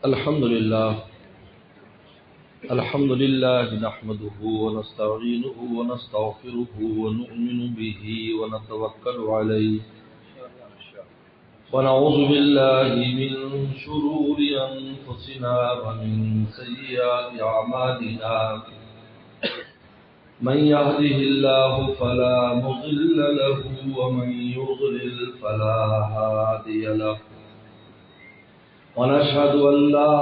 الحمد لله نحمده ونستعينه ونستغفره ونؤمن به ونتوكل عليه ونعوذ بالله من شرور أنفسنا ومن سيئات أعمالنا من يهده الله فلا مضل له ومن يضلل فلا هادي له ونشهد أن لا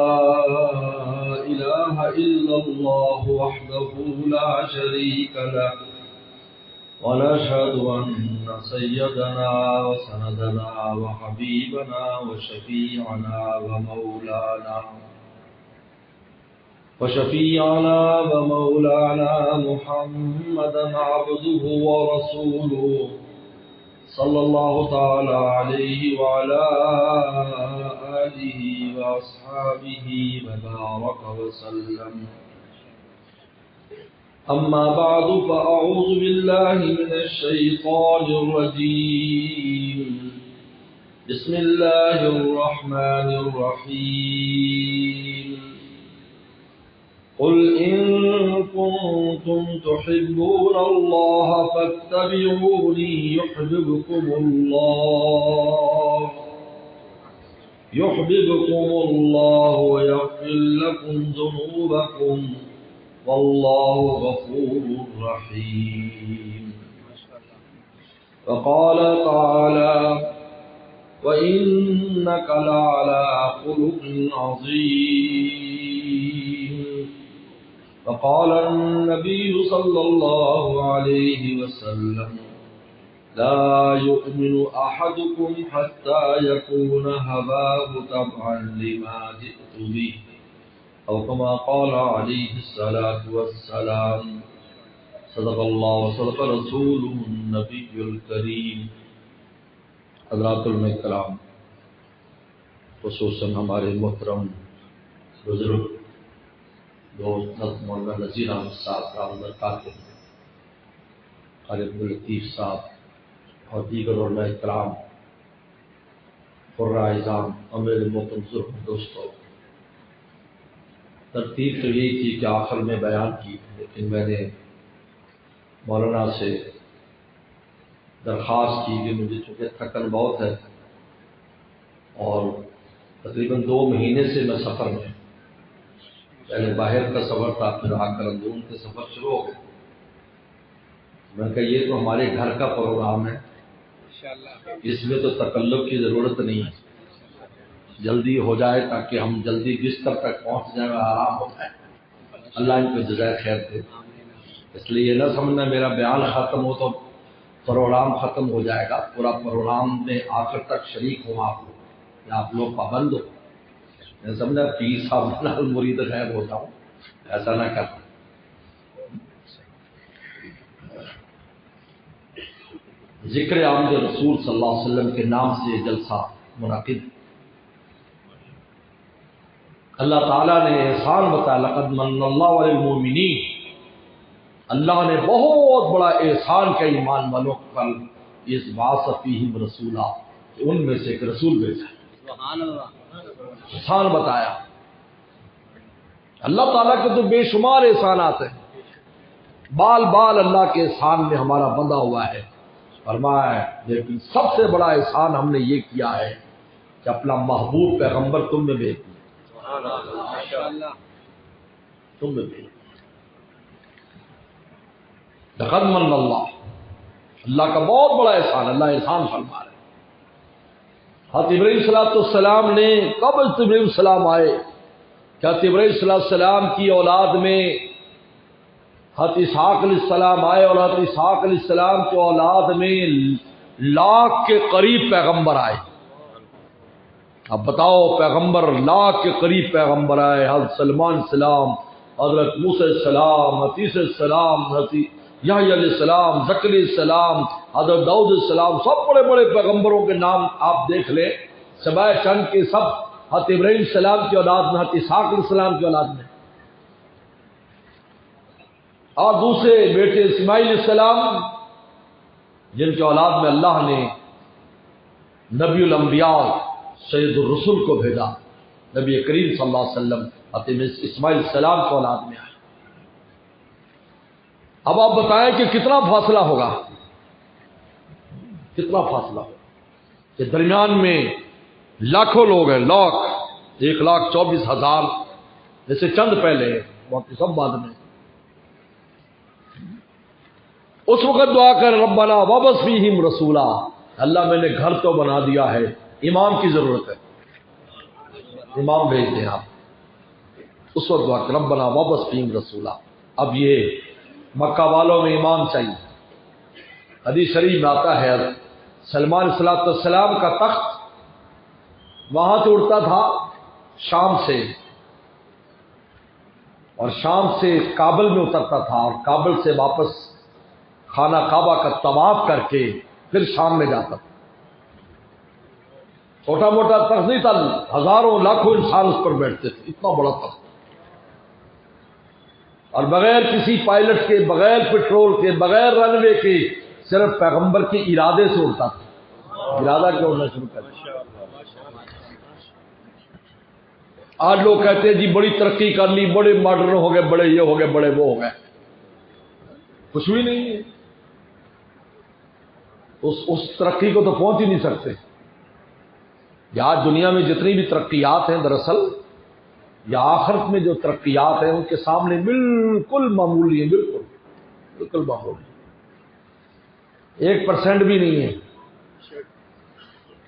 إله إلا الله وحده لا شريك له ونشهد أن سيدنا وسندنا وحبيبنا وشفيعنا ومولانا محمدا عبده ورسوله صلى الله تعالى عليه وعلى آله وأصحابه وبارك وسلم. أما بعد فأعوذ بالله من الشيطان الرجيم. بسم الله الرحمن الرحيم. قل إن كنتم تحبون الله فاتبعوني يحببكم الله ويغفر لكم ذنوبكم والله غفور رحيم. وقال تعالى وإنك لعلى خلق عظيم. وقال النبي صلى الله عليه وسلم لا يؤمن أحدكم حتى يكون هواه تبعا لما جئت به أو كما قال عليه الصلاة والسلام. صدق الله وصدق رسوله النبي الكريم. حضرات الکرام، خصوصاً ہمارے محترم بزرگ دوست مولانا نذیر احمد صاحب رحمۃ اللہ کاتب، قاری عبداللطیف صاحب اور دیگر علماء کرام، قراء اعظام اور میرے محترم بزرگ دوستوں، ترتیب تو یہی تھی کہ آخر میں بیان کی، لیکن میں نے مولانا سے درخواست کی کہ مجھے چونکہ تھکن بہت ہے اور تقریباً 2 مہینے سے میں سفر میں، پہلے باہر کا سفر تھا، پھر آ کر اندرون کے سفر شروع ہو گئے. میں نے کہا یہ تو ہمارے گھر کا پروگرام ہے، اس میں تو تکلف کی ضرورت نہیں ہے، جلدی ہو جائے تاکہ ہم جلدی بستر تک پہنچ جائیں اور آرام ہو جائے. اللہ ان کو جزائے خیر دے. اس لیے یہ نہ سمجھنا میرا بیان ختم ہو تو پروگرام ختم ہو جائے گا. پورا پروگرام میں آخر تک شریک ہوں آپ لوگ، یا آپ لوگ پابند ہو. میں سمجھا پیر صاحب مرید غیب ہوتا ہوں، ایسا نہ کرنا. ذکر آمد رسول صلی اللہ علیہ وسلم کے نام سے جلسہ منعقد. اللہ تعالیٰ نے احسان بتایا، لقد من اللہ علی المؤمنین. اللہ نے بہت بڑا احسان کیا ایمان والوں پر، اس بعث فیہم رسولا، ان میں سے ایک رسول بھیجا. سبحان اللہ. احسان بتایا. اللہ تعالیٰ کے تو بے شمار احسانات ہیں، بال بال اللہ کے احسان میں ہمارا بندھا ہوا ہے. فرمایا لیکن سب سے بڑا احسان ہم نے یہ کیا ہے کہ اپنا محبوب پیغمبر تم میں بھیج دیا. تم میں بھیج. لقد من اللہ، اللہ کا بہت بڑا احسان. اللہ احسان فرما رہے. حضرت ابراہیم صلی اللہ علیہ وسلم نے کب ابراہیم السلام آئے کہ حضرت ابراہیم صلی اللہ علیہ وسلم کی اولاد میں حضرت اسحاق علیہ السلام آئے، اور حضرت اسحاق علیہ السلام کی اولاد میں 1,00,000 کے قریب پیغمبر آئے. اب بتاؤ، پیغمبر 1,00,000 کے قریب پیغمبر آئے. حضرت سلمان السلام، حضرت موسیٰ السلام، حضرت عیسیٰ السلام، حضرت یحییٰ علیہ السلام، زکریا السلام، حضرت داؤد السلام، سب بڑے بڑے پیغمبروں کے نام آپ دیکھ لیں، سوائے چند کے سب حضرت ابراہیم السلام کی اولاد میں، حضرت اسحاق علیہ السلام کی اولاد میں. اور دوسرے بیٹے اسماعیل علیہ السلام جن کی اولاد میں اللہ نے نبی الانبیاء سید الرسل کو بھیجا. نبی کریم صلی اللہ علیہ وسلم حضرت اسماعیل السلام کی اولاد میں آئے۔ اب آپ بتائیں کہ کتنا فاصلہ ہوگا، کتنا فاصلہ ہوگا کہ درمیان میں لاکھوں لوگ ہیں، 1,24,000 جیسے چند پہلے ہیں، باقی سب بعد میں۔ اس وقت دعا کر ربنا وابعث فیہم رسولا، اللہ میں نے گھر تو بنا دیا ہے، امام کی ضرورت ہے، امام بھیج دیں آپ۔ اس وقت دعا کر ربنا وابعث فیہم رسولا۔ اب یہ مکہ والوں میں امام چاہیے۔ حدیث شریف میں آتا ہے سلمان صلاۃ والسلام کا تخت وہاں سے اڑتا تھا شام سے، اور شام سے کابل میں اترتا تھا، اور کابل سے واپس خانہ کعبہ کا طواف کر کے پھر شام میں جاتا تھا۔ چھوٹا موٹا تخت نہیں تھا، ہزاروں لاکھوں انسان اس پر بیٹھتے تھے، اتنا بڑا تخت، اور بغیر کسی پائلٹ کے، بغیر پیٹرول کے، بغیر رن وے کے، صرف پیغمبر کے ارادے سے اڑتا تھا۔ ارادہ کیا اڑنا شروع کر دیا۔ آج لوگ کہتے ہیں جی بڑی ترقی کر لی، بڑے ماڈرن ہو گئے، بڑے یہ ہو گئے، بڑے وہ ہو گئے، کچھ بھی نہیں ہے۔ اس ترقی کو تو پہنچ ہی نہیں سکتے۔ یا آج دنیا میں جتنی بھی ترقیات ہیں، دراصل یا آخرت میں جو ترقیات ہیں ان کے سامنے بالکل معمولی ہیں، بالکل معمولی، 1% بھی نہیں ہے۔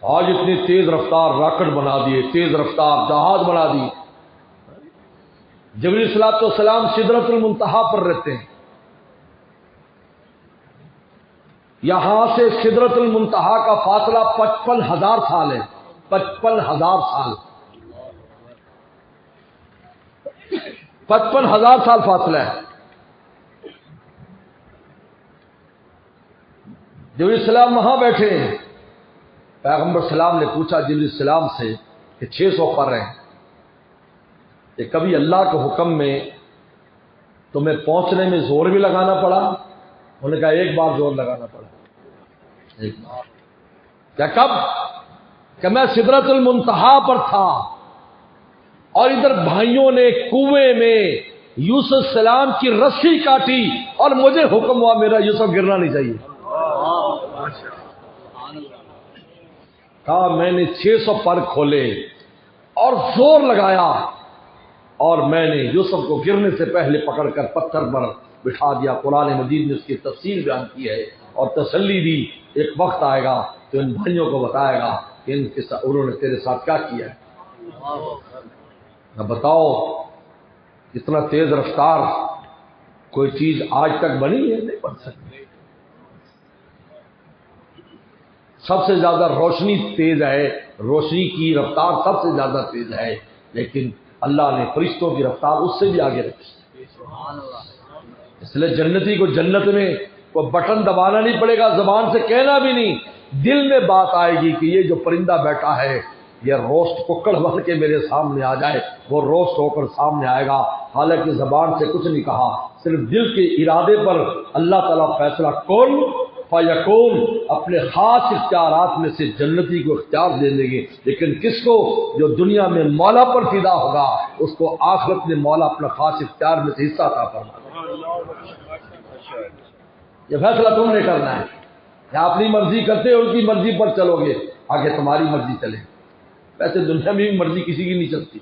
آج اتنی تیز رفتار راکٹ بنا دیے، تیز رفتار جہاز بنا دیے۔ جبریل صلی اللہ علیہ وسلم سدرۃ المنتہا پر رہتے ہیں، یہاں سے سدرۃ المنتہا کا فاصلہ 55,000 سال ہے، 55,000 سال، 55,000 سال فاصلہ ہے۔ جبریل السلام وہاں بیٹھے ہیں، پیغمبر السلام نے پوچھا جبریل السلام سے کہ 600 پر ہیں، کہ کبھی اللہ کے حکم میں تمہیں پہنچنے میں زور بھی لگانا پڑا؟ انہوں نے کہا ایک بار زور لگانا پڑا، ایک بار۔ کیا کب؟ کہ میں سدرۃ المنتہا پر تھا، اور ادھر بھائیوں نے کنویں میں یوسف السلام کی رسی کاٹی، اور مجھے حکم ہوا میرا یوسف گرنا نہیں چاہیے۔ کہا میں نے 600 پر کھولے اور زور لگایا، اور میں نے یوسف کو گرنے سے پہلے پکڑ کر پتھر پر بٹھا دیا۔ قرآن مجید نے اس کی تفصیل بیان کی ہے اور تسلی دی، ایک وقت آئے گا تو ان بھائیوں کو بتائے گا کہ انہوں نے تیرے ساتھ کیا کیا ہے۔ اب بتاؤ اتنا تیز رفتار کوئی چیز آج تک بنی ہے؟ نہیں بن سکتی۔ سب سے زیادہ روشنی تیز ہے، روشنی کی رفتار سب سے زیادہ تیز ہے، لیکن اللہ نے فرشتوں کی رفتار اس سے بھی آگے رکھی۔ اس لیے جنتی کو جنت میں کوئی بٹن دبانا نہیں پڑے گا، زبان سے کہنا بھی نہیں، دل میں بات آئے گی کہ یہ جو پرندہ بیٹھا ہے یہ روسٹ ککڑ بن کے میرے سامنے آ جائے، وہ روسٹ ہو کر سامنے آئے گا، حالانکہ زبان سے کچھ نہیں کہا، صرف دل کے ارادے پر اللہ تعالیٰ فیصلہ کن فیکون اپنے خاص اختیارات میں سے جنتی کو اختیار دے دیں گے۔ لیکن کس کو؟ جو دنیا میں مولا پر فدا ہوگا، اس کو آخرت میں مولا اپنا خاص اختیار میں سے حصہ عطا فرمائے۔ یہ فیصلہ تم نے کرنا ہے، یا اپنی مرضی کرتے ہو ان کی مرضی پر چلو گے، آگے تمہاری مرضی چلے۔ ویسے دنیا میں بھی مرضی کسی کی نہیں چلتی،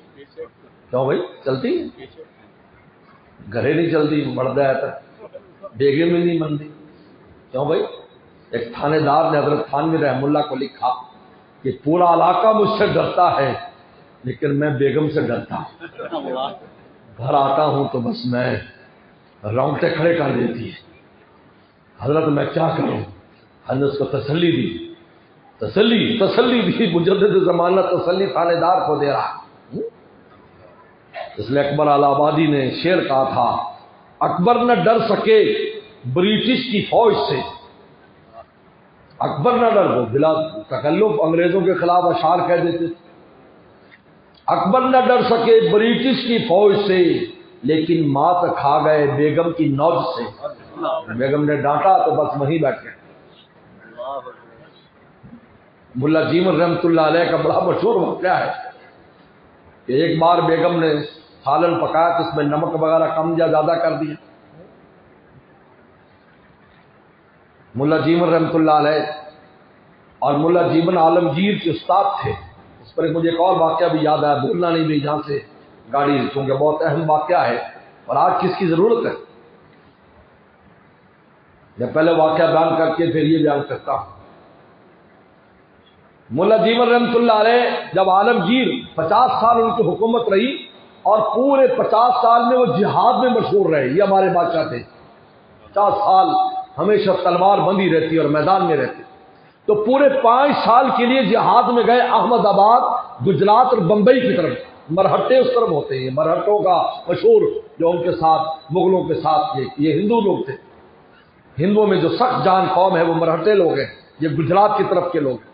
کیوں بھائی؟ چلتی ہے، گھرے نہیں چلتی، مرد ہے تک بیگم میں نہیں منتی، کیوں بھائی؟ ایک تھانے دار نے حضرت تھانوی رحم اللہ کو لکھا کہ پورا علاقہ مجھ سے ڈرتا ہے لیکن میں بیگم سے ڈرتا ہوں، گھر آتا ہوں تو بس میں رونگٹے کھڑے کر دیتی ہے، حضرت میں کیا کروں؟ حضرت اس کو تسلی دی، تسلی دی، مجدد زمانہ تسلی تھانے دار کو دے رہا۔ اس لیے اکبر آل آبادی نے شعر کہا تھا، اکبر نہ ڈر سکے برٹش کی فوج سے، اکبر نہ ڈر، وہ بلا تکلف انگریزوں کے خلاف اشعار کہہ دیتے تھے، اکبر نہ ڈر سکے برٹش کی فوج سے لیکن مات کھا گئے بیگم کی نوج سے۔ بیگم نے ڈانٹا تو بس وہیں بیٹھے۔ ملا جیمن رحمت اللہ علیہ کا بڑا مشہور واقعہ ہے، کہ ایک بار بیگم نے سالن پکایا تو اس میں نمک وغیرہ کم یا زیادہ کر دیا. ملا جیون رحمۃ اللہ علیہ اور ملا جیون عالمگیر کے استاد تھے. اس پر مجھے ایک اور واقعہ بھی یاد آیا، بھولنا نہیں بھی جہاں سے گاڑی، چونکہ بہت اہم واقعہ ہے اور آج کس کی ضرورت ہے. میں پہلے واقعہ بیان کر کے پھر یہ بیان کرتا ہوں. ملا جیون رحمۃ اللہ علیہ جب عالمگیر 50 سال ان کی حکومت رہی اور پورے 50 سال میں وہ جہاد میں مشہور رہے. یہ ہمارے بادشاہ تھے، 50 سال ہمیشہ تلوار بندی رہتی اور میدان میں رہتے. تو پورے 5 سال کے لیے جہاد میں گئے احمد آباد، گجرات اور بمبئی کی طرف. مرہٹے اس طرف ہوتے ہیں، مرہٹوں کا مشہور جو ان کے ساتھ مغلوں کے ساتھ یہ ہندو لوگ تھے. ہندوؤں میں جو سخت جان قوم ہے وہ مرہٹے لوگ ہیں، یہ گجرات کی طرف کے لوگ ہیں.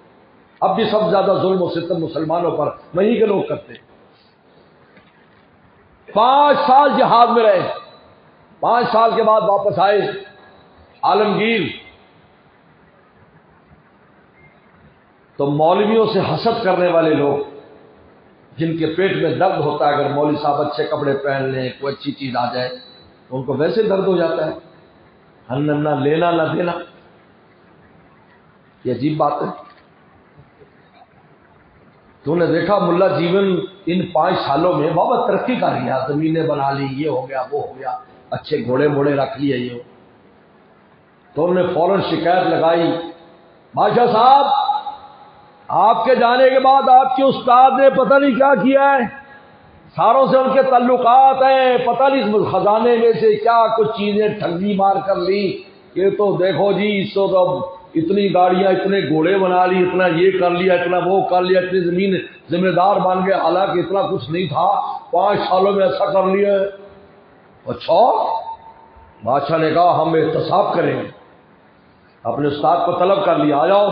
اب بھی سب سے زیادہ ظلم و ستم مسلمانوں پر وہیں کے لوگ کرتے ہیں. 5 سال جہاد میں رہے. 5 سال کے بعد واپس آئے عالمگیر. تو مولویوں سے حسد کرنے والے لوگ جن کے پیٹ میں درد ہوتا ہے، اگر مولوی صاحب اچھے کپڑے پہن لیں، کوئی اچھی چیز آ جائے تو ان کو ویسے درد ہو جاتا ہے. نہ لینا نہ دینا، یہ عجیب بات ہے. تو نے دیکھا ملا جیون ان 5 سالوں میں بہت ترقی کر لیا، زمینیں بنا لی، یہ ہو گیا وہ ہو گیا، اچھے گھوڑے موڑے رکھ لیے. یہ تو انہوں نے فوراً شکایت لگائی، بادشاہ صاحب آپ کے جانے کے بعد آپ کے استاد نے پتہ نہیں کیا کیا ہے، ساروں سے ان کے تعلقات ہیں، پتہ نہیں اس خزانے میں سے کیا کچھ چیزیں ٹھگی مار کر لی. یہ تو دیکھو جی اس کو تو اتنی گاڑیاں، اتنے گھوڑے بنا لی، اتنا یہ کر لیا، اتنا وہ کر لیا، اتنی زمین ذمہ دار بن گئے، حالانکہ اتنا کچھ نہیں تھا، 5 سالوں میں ایسا کر لیا. اچھا، بادشاہ نے کہا ہم احتساب کریں گے. اپنے استاد کو طلب کر لیا، آ جاؤ.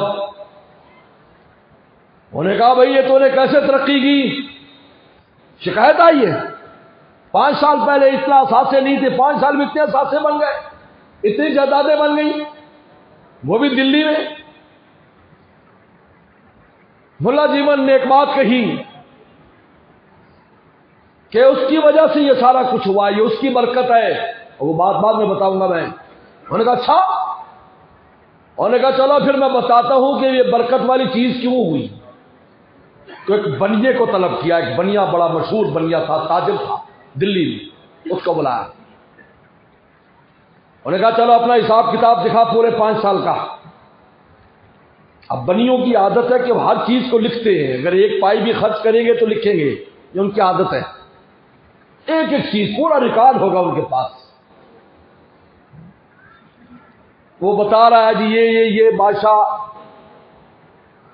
انہوں نے کہا بھائی یہ تو نے کیسے ترقی کی؟ شکایت آئی ہے 5 سال پہلے اتنا اثاثے نہیں تھے، 5 سال میں اتنے اثاثے بن گئے، اتنی جائیدادیں بن گئی، وہ بھی دلی میں. ملا جیون نے ایک بات کہی کہ اس کی وجہ سے یہ سارا کچھ ہوا، یہ اس کی برکت ہے. وہ بات بعد میں بتاؤں گا میں. انہوں نے کہا اچھا. انہوں نے کہا چلو پھر میں بتاتا ہوں کہ یہ برکت والی چیز کیوں ہوئی. تو ایک بنیے کو طلب کیا. ایک بنیا بڑا مشہور بنیا تھا، تاجر تھا دلی میں، اس کو بلایا. انہوں نے کہا چلو اپنا حساب کتاب دکھا پورے 5 سال کا. اب بنیوں کی عادت ہے کہ وہ ہر چیز کو لکھتے ہیں، اگر ایک پائی بھی خرچ کریں گے تو لکھیں گے، یہ ان کی عادت ہے. ایک ایک چیز پورا ریکارڈ ہوگا ان کے پاس. وہ بتا رہا ہے جی یہ بادشاہ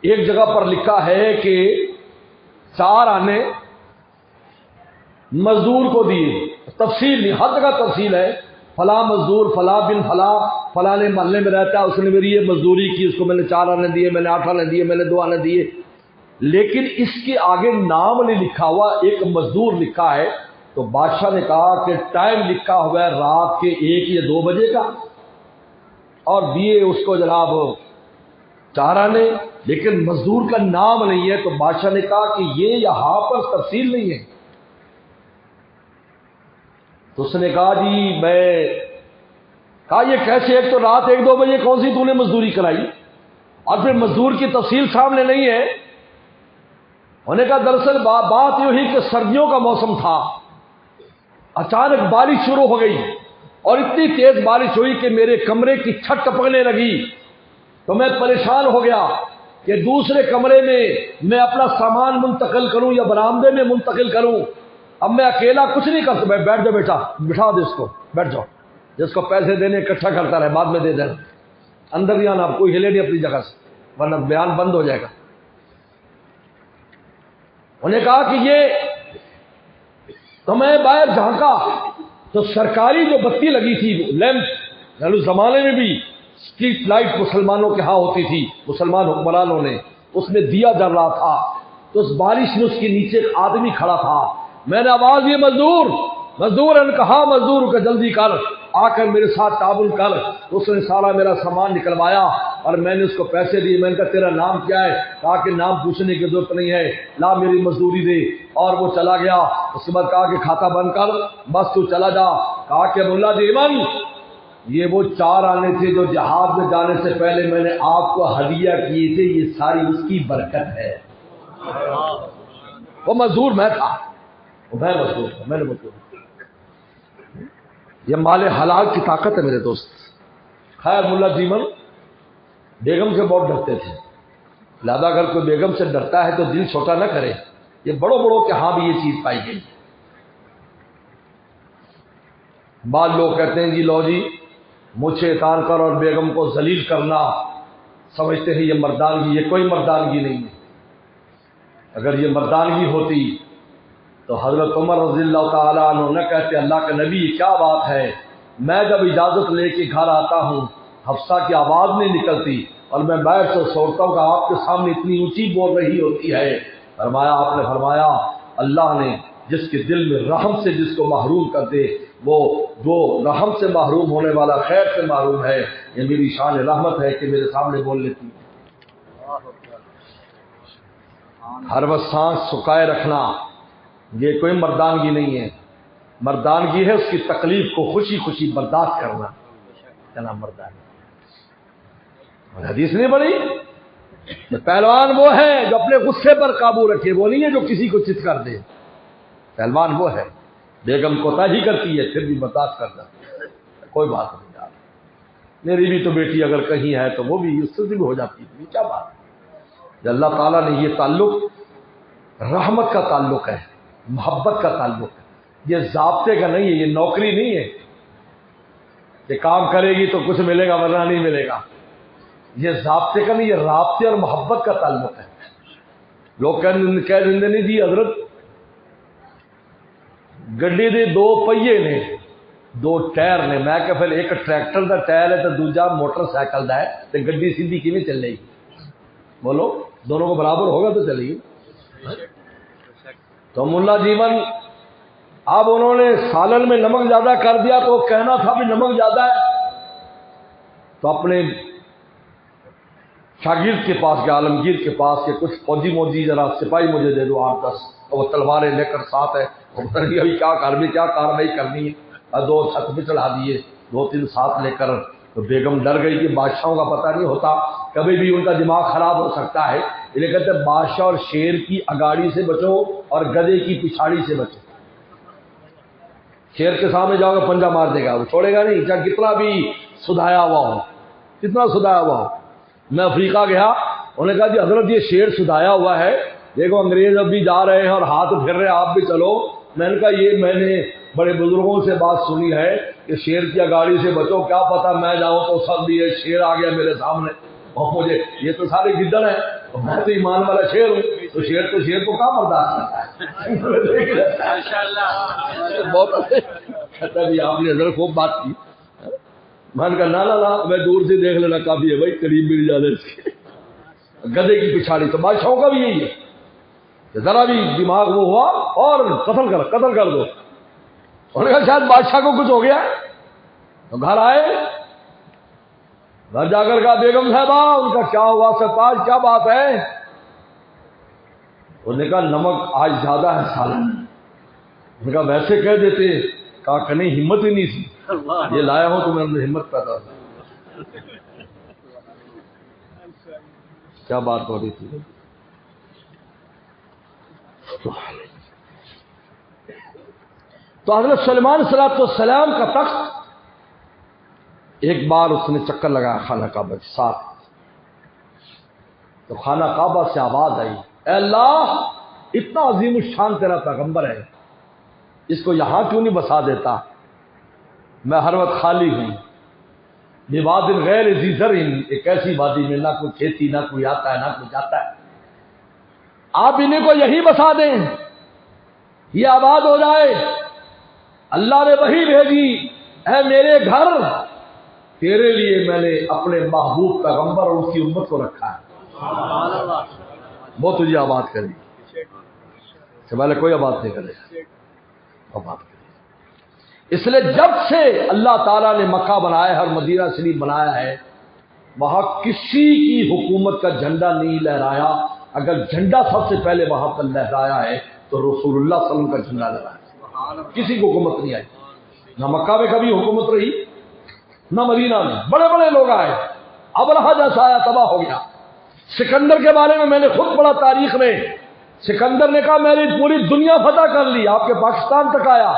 ایک جگہ پر لکھا ہے کہ 4 آنے مزدور کو دیے. تفصیل نہیں، ہر جگہ تفصیل ہے. فلاں مزدور فلاں بن فلاں فلاں محلے میں رہتا ہے، اس نے میری یہ مزدوری کی، اس کو میں نے 4 آنے دیے، میں نے 8 آنے دیے، میں نے 2 آنے دیے. لیکن اس کے آگے نام نہیں لکھا ہوا، ایک مزدور لکھا ہے. تو بادشاہ نے کہا کہ ٹائم لکھا ہوا ہے رات کے 1 یا 2 بجے کا، اور دیے اس کو جناب 4 آنے، لیکن مزدور کا نام نہیں ہے. تو بادشاہ نے کہا کہ یہ یہاں پر تفصیل نہیں ہے. تو اس نے کہا جی میں کہا یہ کیسے، ایک تو رات 1-2 بجے کون سی تو نے مزدوری کرائی، اور پھر مزدور کی تفصیل سامنے نہیں ہے. انہوں نے کہا دراصل بات یہ ہوئی کہ سردیوں کا موسم تھا، اچانک بارش شروع ہو گئی، اور اتنی تیز بارش ہوئی کہ میرے کمرے کی چھت ٹپکنے لگی. تو میں پریشان ہو گیا کہ دوسرے کمرے میں اپنا سامان منتقل کروں یا برآمدے میں منتقل کروں. اب میں اکیلا کچھ نہیں کر سکتا. بیٹھ جاؤ بیٹا، بٹھا دے اس کو، بیٹھ جاؤ. جس کو پیسے دینے اکٹھا کرتا رہے، بعد میں دے دینا، اندر نہیں آنا، کوئی ہلے نہیں اپنی جگہ سے ورنہ بیان بند ہو جائے گا. انہوں نے کہا کہ یہ تو میں باہر جھانکا تو سرکاری جو بتی لگی تھی لیمپ، اس زمانے میں بھی اسٹریٹ لائٹ مسلمانوں کے ہاں ہوتی تھی، مسلمان حکمرانوں نے، اس میں دیا جل رہا تھا. تو اس بارش میں اس کے نیچے ایک آدمی کھڑا تھا. میں نے آواز دی مزدور مزدور، نے کہا مزدور کا جلدی کر، آ کر میرے ساتھ تعاون کر. اس نے سارا میرا سامان نکلوایا اور میں نے اس کو پیسے دیے. میں نے کہا تیرا نام کیا ہے؟ کہا کہ نام پوچھنے کی ضرورت نہیں ہے, لا میری مزدوری دے. اور وہ چلا گیا. اس کے بعد کہا کہ کھاتا بند کر, بس تو چلا جا. کہا کہ ملا دیوان یہ وہ 4 آنے تھے جو جہاد میں جانے سے پہلے میں نے آپ کو ہدیہ کیے تھے, یہ ساری اس کی برکت ہے. وہ مزدور میں تھا, میں مزدور تھا, میں نے مزدور. یہ مال حلال کی طاقت ہے میرے دوست. خیر ملا دیوان بیگم سے بہت ڈرتے تھے, لہذا اگر کوئی بیگم سے ڈرتا ہے تو دل چھوٹا نہ کرے. یہ بڑوں بڑوں کے ہاں بھی یہ چیز پائی گئی. بعض لوگ کہتے ہیں جی لو جی مجھ سے اطاعت کر اور بیگم کو ذلیل کرنا سمجھتے ہیں یہ مردانگی. یہ کوئی مردانگی نہیں ہے. اگر یہ مردانگی ہوتی تو حضرت عمر رضی اللہ تعالیٰ عنہ نہ کہتے اللہ کا نبی کیا بات ہے, میں جب اجازت لے کے گھر آتا ہوں حفصہ کی آواز نہیں نکلتی اور میں باہر سے سوچتا ہوں کہ آپ کے سامنے اتنی اونچی بول رہی ہوتی ہے. فرمایا آپ نے فرمایا اللہ نے جس کے دل میں رحم سے جس کو محروم کر دے وہ جو رحم سے محروم ہونے والا خیر سے محروم ہے. یہ میری شان رحمت ہے کہ میرے سامنے بول لیتی ہے. ہر وقت سانس سکائے رکھنا یہ کوئی مردانگی نہیں ہے. مردانگی ہے اس کی تکلیف کو خوشی خوشی برداشت کرنا, کیا نام مردانگی. حدیث نہیں پڑھی پہلوان وہ ہے جو اپنے غصے پر قابو رکھے, وہ نہیں ہے جو کسی کو چت کر دے. پہلوان وہ ہے بیگم کوتاہی کرتی ہے پھر بھی برداشت کرتا کوئی بات نہیں یار. میری بھی تو بیٹی اگر کہیں ہے تو وہ بھی اس سے بھی ہو جاتی ہے. کیا بات ہے. اللہ تعالیٰ نے یہ تعلق رحمت کا تعلق ہے, محبت کا تعلق ہے. یہ ضابطے کا نہیں ہے, یہ نوکری نہیں ہے کہ کام کرے گی تو کچھ ملے گا ورنہ نہیں ملے گا. یہ ضابطے کا نہیں, یہ رابطے اور محبت کا تعلق ہے. لوگ کہہ دیں نہیں جی حضرت گڈی دے 2 پہیے نے 2 ٹائر نے, میں کہ پھر ایک ٹریکٹر دا ٹائر ہے تو دوجا موٹر سائیکل دا ہے تو گڈی سیدھی کیویں چلے گی؟ بولو دونوں کو برابر ہوگا تو چلے گی. تو ملا جیون اب انہوں نے سالن میں نمک زیادہ کر دیا تو کہنا تھا بھی نمک زیادہ ہے, تو اپنے شاگرد کے پاس گیا, عالمگیر کے پاس کہ کچھ فوجی موجی ذرا سپاہی مجھے دے دو 8-10. وہ تلواریں لے کر ساتھ ہے, ابھی کیا کارروائی کرنی ہے. 2 چھت پہ چڑھا دیے, 2-3 ساتھ لے کر. تو بیگم ڈر گئی کہ بادشاہوں کا پتہ نہیں ہوتا, کبھی بھی ان کا دماغ خراب ہو سکتا ہے. یہ کہتے ہیں بادشاہ اور شیر کی اگاڑی سے بچو اور گدھے کی پچھاڑی سے بچو. شیر کے سامنے جاؤ گے پنجہ مار دے گا, وہ چھوڑے گا نہیں چاہے کتنا بھی سدھایا ہوا ہو, کتنا سدھایا ہوا ہو. میں افریقہ گیا, انہوں نے کہا جی حضرت یہ شیر سدھایا ہوا ہے, دیکھو انگریز اب بھی جا رہے ہیں اور ہاتھ پھر رہے ہیں, آپ بھی چلو. میں نے کہا یہ میں نے بڑے بزرگوں سے بات سنی ہے کہ شیر کی اگاڑی سے بچو, کیا پتا میں جاؤں تو سب بھی شیر آ گیا میرے سامنے اور مجھے, یہ تو سارے گدڑ ہیں, میں تو ایمان والا شیر ہوں, تو شیر کو کہاں برداشت کرتا ہے. بہت اچھا بھی آپ نے حضرت خوب بات کی. میں نے کہا نا میں دور سے دیکھ لینا کافی ہے بھائی, قریب بھی نہیں جانے اس کے. گدھے کی پچھاڑی تو بادشاہوں کا بھی یہی ہے, ذرا بھی دماغ وہ ہوا اور قتل کر دو. انہوں نے کہا شاید بادشاہ کو کچھ ہو گیا. تو گھر آئے, گھر جا کر کہا بیگم صاحبہ ان کا کیا ہوا سرتاج کیا بات ہے؟ انہوں نے کہا نمک آج زیادہ ہے سالن. انہوں نے کہا ویسے کہہ دیتے. کہا کہ نہیں ہمت ہی نہیں تھی, یہ لایا ہوں تو میں نے ہمت پیدا ہو. کیا بات ہو رہی تھی. تو حضرت سلیمان صلاۃ والسلام کا تخت ایک بار اس نے چکر لگایا خانہ کعبہ کے ساتھ, تو خانہ کعبہ سے آواز آئی, اے اللہ اتنا عظیم الشان تیرا پیغمبر ہے, اس کو یہاں کیوں نہیں بسا دیتا؟ میں ہر وقت خالی ہوں. بواد غیر ذی زرع, ایک ایسی وادی میں نہ کوئی کھیتی نہ کوئی آتا ہے نہ کوئی جاتا ہے, آپ انہیں کو یہی بسا دیں, یہ آباد ہو جائے. اللہ نے وحی بھیجی, اے میرے گھر تیرے لیے میں نے اپنے محبوب پیغمبر اور اس کی امت کو رکھا ہے, وہ تجھے آباد کرے گی. سے پہلے کوئی آباد نہیں کرے, آباد کرے. اس لیے جب سے اللہ تعالیٰ نے مکہ بنایا ہے اور مدینہ شریف بنایا ہے, وہاں کسی کی حکومت کا جھنڈا نہیں لہرایا. اگر جھنڈا سب سے پہلے وہاں پر لہرایا ہے تو رسول اللہ صلی اللہ علیہ وسلم کا جھنڈا لہرایا. کسی کو حکومت نہیں آئی. نہ مکہ میں کبھی حکومت رہی نہ مدینہ میں. بڑے بڑے لوگ آئے, ابرہہ جیسا آیا تباہ ہو گیا. سکندر کے بارے میں نے خود پڑھا تاریخ میں. سکندر نے کہا میں نے پوری دنیا فتح کر لی, آپ کے پاکستان تک آیا.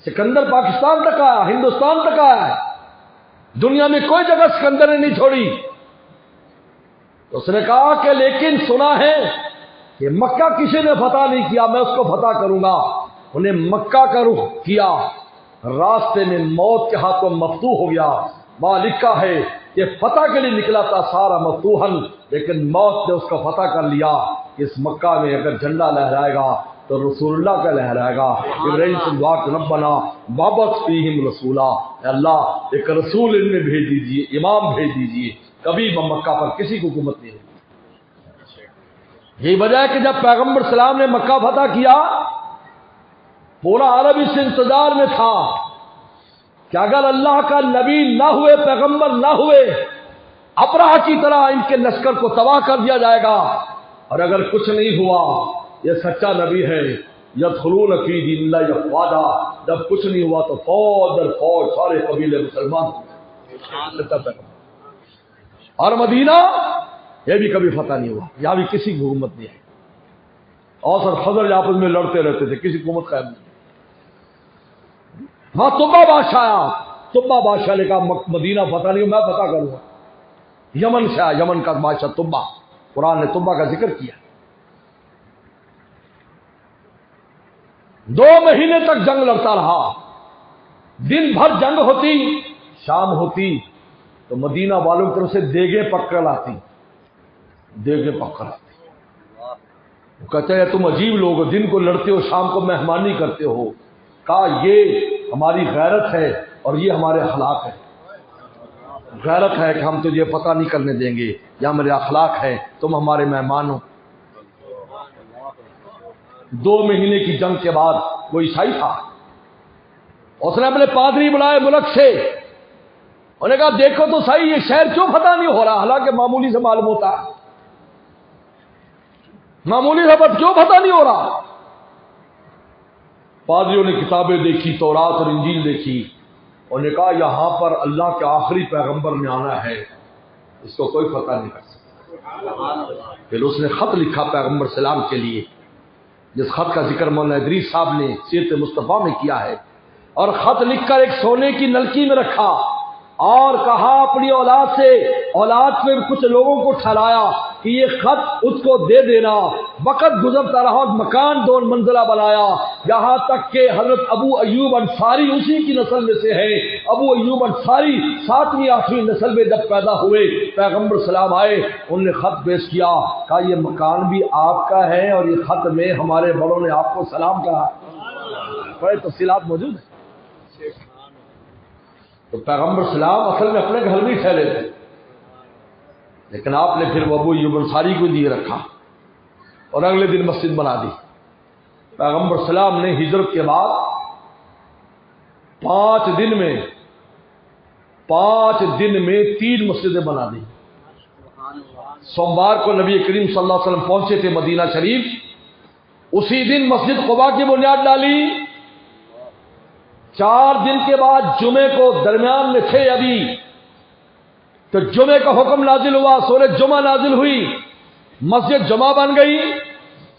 سکندر پاکستان تک آیا, ہندوستان تک آیا ہے. دنیا میں کوئی جگہ سکندر نے نہیں چھوڑی. تو اس نے کہا کہ لیکن سنا ہے کہ مکہ کسی نے فتح نہیں کیا, میں اس کو فتح کروں گا. انہیں مکہ کا رخ کیا, راستے میں موت کے ہاتھوں مفتوح ہو گیا. وہاں لکھا ہے کہ فتح کے لیے نکلا تھا سارا مفتوحن, لیکن موت نے اس کو فتح کر لیا. اس مکہ میں اگر جھنڈا لہرائے گا تو رسول اللہ کا لہرائے گا. ابراہیم سے دعا کہ ربنا وابعث فیہم رسولا, اے اللہ ایک رسول ان میں بھیج دیجیے, امام بھیج دیجیے. کبھی مکہ پر کسی کو حکومت نہیں ہوئی. یہی وجہ ہے کہ جب پیغمبر سلام نے مکہ فتح کیا, پورا عرب اس انتظار میں تھا کہ اگر اللہ کا نبی نہ ہوئے, پیغمبر نہ ہوئے, ابرہہ کی طرح ان کے لشکر کو تباہ کر دیا جائے گا. اور اگر کچھ نہیں ہوا, یہ سچا نبی ہے, یدخلون فی دین اللہ افواجا, جب کچھ نہیں ہوا تو فوج در فوج سارے قبیلے مسلمان ہوئے. اور مدینہ یہ بھی کبھی فتح نہیں ہوا, یہاں بھی کسی کی حکومت نہیں ہے. اوس اور خزرج آپس میں لڑتے رہتے تھے, کسی حکومت قائم نہیں. وہاں طبہ بادشاہ آیا. طبہ بادشاہ نے کہا مدینہ فتح نہیں ہو, میں فتح کروں گا. یمن سے آیا, یمن کا بادشاہ طبہ. قرآن نے طبہ کا ذکر کیا. 2 مہینے تک جنگ لڑتا رہا. دن بھر جنگ ہوتی, شام ہوتی تو مدینہ والوں کی طرف سے دیگیں پک کر آتی. دیگیں پک کر آتی. وہ کہتے ہیں تم عجیب لوگ ہو, دن کو لڑتے ہو, شام کو مہمانی کرتے ہو. کہا یہ ہماری غیرت ہے اور یہ ہمارے اخلاق ہے. غیرت ہے کہ ہم تجھے پتہ نہیں کرنے دیں گے, یا میرے اخلاق ہے تم ہمارے مہمان ہو. 2 مہینے کی جنگ کے بعد وہ عیسائی تھا, اس نے اپنے پادری بلائے ملک سے. انہوں نے کہا دیکھو تو صحیح یہ شہر کیوں فتح نہیں ہو رہا, حالانکہ معمولی سے معلوم ہوتا ہے, معمولی سے بات کیوں فتح نہیں ہو رہا. پادریوں نے کتابیں دیکھی, تورات اور انجیل دیکھی. انہوں نے کہا یہاں پر اللہ کے آخری پیغمبر نے آنا ہے, اس کو کوئی فتح نہیں کر سکتا. پھر اس نے خط لکھا پیغمبر سلام کے لیے, جس خط کا ذکر مولانا ادریس صاحب نے سیرت مصطفیٰ میں کیا ہے. اور خط لکھ کر ایک سونے کی نلکی میں رکھا اور کہا اپنی اولاد سے, اولاد میں کچھ لوگوں کو ٹھہرایا کہ یہ خط اس کو دے دینا. وقت گزرتا رہا, مکان 2 منزلہ بنایا, یہاں تک کہ حضرت ابو ایوب انصاری اسی کی نسل میں سے ہے. ابو ایوب انصاری 7ویں 8ویں نسل میں جب پیدا ہوئے, پیغمبر سلام آئے, انہوں نے خط پیش کیا, کہا یہ مکان بھی آپ کا ہے اور یہ خط میں ہمارے بڑوں نے آپ کو سلام کہا. بڑے تفصیلات موجود ہیں. تو پیغمبر سلام اصل میں اپنے گھر میں ٹھہرے تھے, لیکن آپ نے پھر ابو ایوب انصاری کو دیے رکھا اور اگلے دن مسجد بنا دی. پیغمبر سلام نے ہجرت کے بعد 5 دن میں 3 مسجدیں بنا دی. سوموار کو نبی کریم صلی اللہ علیہ وسلم پہنچے تھے مدینہ شریف, اسی دن مسجد قباء کی بنیاد ڈالی. 4 دن کے بعد جمعے کو درمیان میں تھے ابھی, تو جمعے کا حکم نازل ہوا, سورہ جمعہ نازل ہوئی, مسجد جمعہ بن گئی.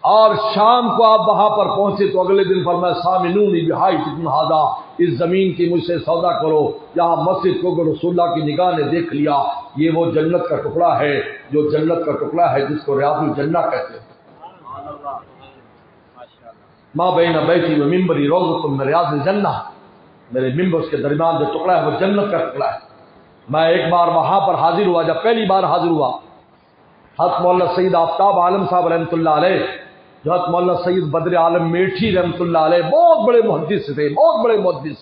اور شام کو آپ وہاں پر پہنچے تو اگلے دن فرمایا سامنونی بحائطکم ھذا, اس زمین کی مجھ سے سودا کرو. یہاں مسجد کو رسول اللہ کی نگاہ نے دیکھ لیا, یہ وہ جنت کا ٹکڑا ہے, جو جنت کا ٹکڑا ہے جس کو ریاض الجنہ کہتے ہیں. ما بین بیتی و منبری روضۃ من ریاض الجنہ, میرے ممبر کے درمیان جو ٹکڑا ہے وہ جنت کا ٹکڑا ہے. میں ایک بار وہاں پر حاضر ہوا, جب پہلی بار حاضر ہوا, حضرت مولانا سید آفتاب عالم صاحب رحمۃ اللہ علیہ, جو حضرت مولانا سید بدر عالم میٹھی رحمۃ اللہ علیہ, بہت بڑے محدث تھے, بہت بڑے محدث,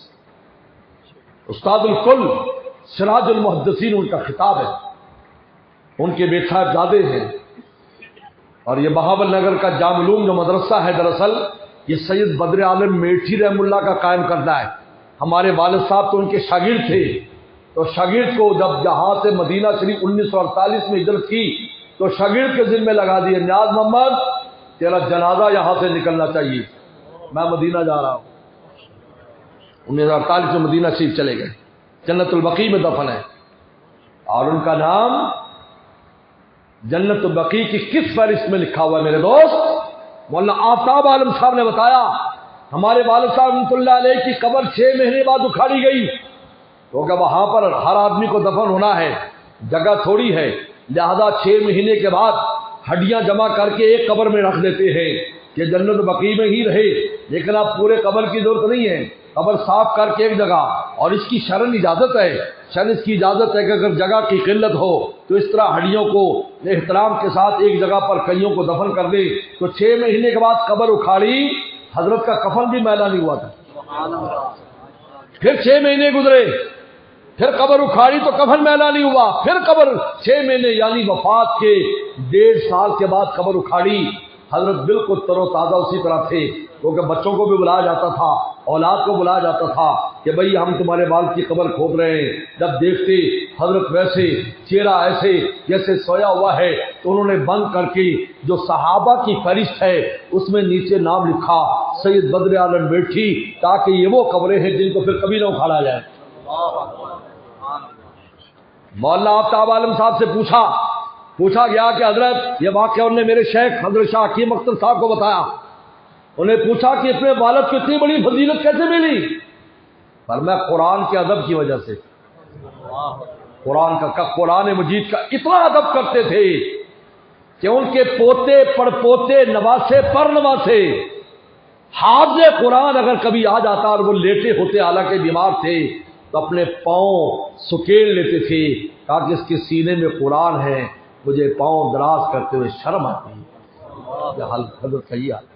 استاد الکل سراج المحدثین ان کا خطاب ہے. ان کے بیٹا صاحبزادے ہیں, اور یہ بہاول نگر کا جامع العلوم جو مدرسہ ہے دراصل یہ سید بدر عالم میٹھی رحمۃ اللہ کا قائم کردہ ہے. ہمارے والد صاحب تو ان کے شاگرد تھے, تو شاگرد کو جب یہاں سے مدینہ شریف 1948 میں ہجرت کی تو شاگرد کے ذمہ لگا دیے نیاز محمد تیرا جنازہ یہاں سے نکلنا چاہیے، میں مدینہ جا رہا ہوں۔ 1948 میں مدینہ شریف چلے گئے، جنت البقیع میں دفن ہے، اور ان کا نام جنت البقیع کی کس فہرست میں لکھا ہوا ہے میرے دوست؟ مولانا آفتاب عالم صاحب نے بتایا ہمارے والد صاحب رحمۃ اللہ علیہ کی قبر 6 مہینے بعد اکھاڑی گئی، کیونکہ وہاں پر ہر آدمی کو دفن ہونا ہے، جگہ تھوڑی ہے، لہذا 6 مہینے کے بعد ہڈیاں جمع کر کے ایک قبر میں رکھ دیتے ہیں کہ جنت بقیع میں ہی رہے، لیکن اب پورے قبر کی ضرورت نہیں ہے، قبر صاف کر کے ایک جگہ، اور اس کی شرعن اجازت ہے، شرع اس کی اجازت ہے کہ اگر جگہ کی قلت ہو تو اس طرح ہڈیوں کو احترام کے ساتھ ایک جگہ پر کئیوں کو دفن کر دے۔ تو 6 مہینے کے بعد قبر اکھاڑی، حضرت کا کفن بھی میلا نہیں ہوا تھا، پھر 6 مہینے گزرے، پھر قبر اکھاڑی تو کفن میلا نہیں ہوا، پھر قبر 6 مہینے یعنی وفات کے 1.5 سال کے بعد قبر اکھاڑی، حضرت بالکل تر و تازہ اسی طرح تھے، کیونکہ بچوں کو بھی بلایا جاتا تھا، اولاد کو بلایا جاتا تھا کہ بھئی ہم تمہارے والد کی قبر کھود رہے ہیں، جب دیکھتے حضرت ویسے چہرہ ایسے جیسے سویا ہوا ہے، تو انہوں نے بند کر کے جو صحابہ کی فہرست ہے اس میں نیچے نام لکھا سید بدر عالم بیٹھی، تاکہ یہ وہ قبریں ہیں جن کو پھر کبھی نہ اکھاڑا جائے۔ مولانا آفتاب عالم صاحب سے پوچھا گیا کہ حضرت یہ واقعہ انہوں نے میرے شیخ حضرت شاہ حکیم اختر صاحب کو بتایا، انہیں پوچھا کہ اپنے والد کو اتنی بڑی فضیلت کیسے ملی؟ فرمایا قرآن کے ادب کی وجہ سے، قرآن مجید کا اتنا ادب کرتے تھے کہ ان کے پوتے پڑ پوتے نواسے پر نواسے حافظ قرآن اگر کبھی آ جاتا اور وہ لیٹے ہوتے حالانکہ بیمار تھے تو اپنے پاؤں سکیڑ لیتے تھے تاکہ اس کے سینے میں قرآن ہے، مجھے پاؤں دراز کرتے ہوئے شرم آتی ہے۔ حضرت صحیح آتا،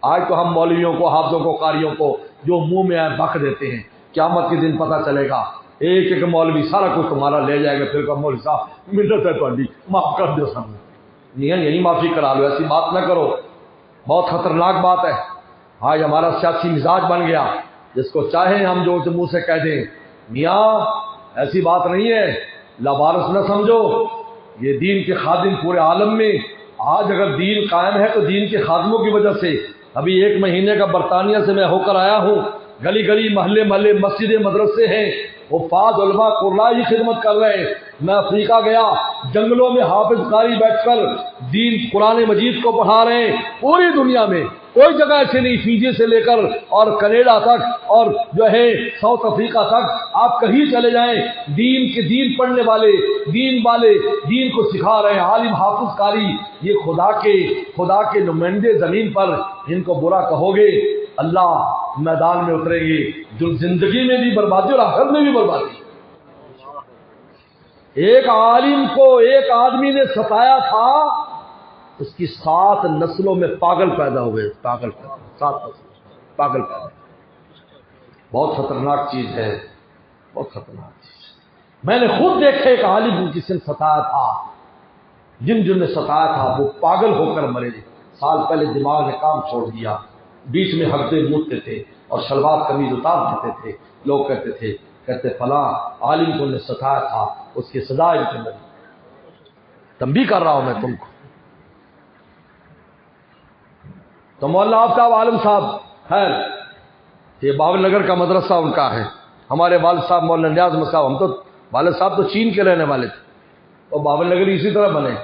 آج تو ہم مولویوں کو حافظوں کو قاریوں کو جو منہ میں آئے بک دیتے ہیں، قیامت کے دن پتہ چلے گا ایک ایک مولوی سارا کچھ تمہارا لے جائے گا، پھر کہ مولوی صاحب منت ہے تہاڈی معاف کر دو سامنے، یہی معافی کرا لو، ایسی بات نہ کرو، بہت خطرناک بات ہے۔ آج ہمارا سیاسی مزاج بن گیا، جس کو چاہیں ہم جو منہ سے کہہ دیں، میاں ایسی بات نہیں ہے، لابارس نہ سمجھو، یہ دین کے خادم پورے عالم میں، آج اگر دین قائم ہے تو دین کے خادموں کی وجہ سے۔ ابھی 1 مہینے کا برطانیہ سے میں ہو کر آیا ہوں، گلی گلی محلے محلے مسجدیں مدرسے ہیں، حفاظ علماء قراء ہی خدمت کر رہے ہیں۔ میں افریقہ گیا، جنگلوں میں حافظ قاری بیٹھ کر دین قرآن مجید کو پڑھا رہے ہیں، پوری دنیا میں کوئی جگہ ایسی نہیں، فیجی سے لے کر اور کینیڈا تک اور جو ہے ساؤتھ افریقہ تک، آپ کہیں چلے جائیں، دین پڑھنے والے دین کو سکھا رہے ہیں، عالم حافظ قاری۔ یہ خدا کے نمائندے زمین پر، ان کو برا کہو گے اللہ میدان میں اتریں گے، جو زندگی میں بھی بربادی اور آخرت میں بھی بربادی۔ ایک عالم کو ایک آدمی نے ستایا تھا، اس کی 7 نسلوں میں پاگل پیدا ہوئے، 7 پاگل پیدا، بہت خطرناک چیز ہے، بہت خطرناک چیز۔ میں نے خود دیکھا ایک عالم کو کسی نے ستایا تھا، جن نے ستایا تھا وہ پاگل ہو کر مرے، سال پہلے دماغ نے کام چھوڑ دیا، بیچ میں ہفتے مودتے تھے اور شلوار قمیض اتار دیتے تھے، لوگ کہتے فلاں عالم کو نے ستایا تھا، اس کی سزا ان کے ملی۔ تنبیہ کر رہا ہوں میں تم کو۔ تو مولانا آفتاب عالم صاحب خیر، یہ باول نگر کا مدرسہ ان کا ہے، ہمارے والد صاحب مولانا نیاز احمد صاحب، ہم تو والد صاحب تو چین کے رہنے والے تھے، اور باول نگر اسی طرح بنے۔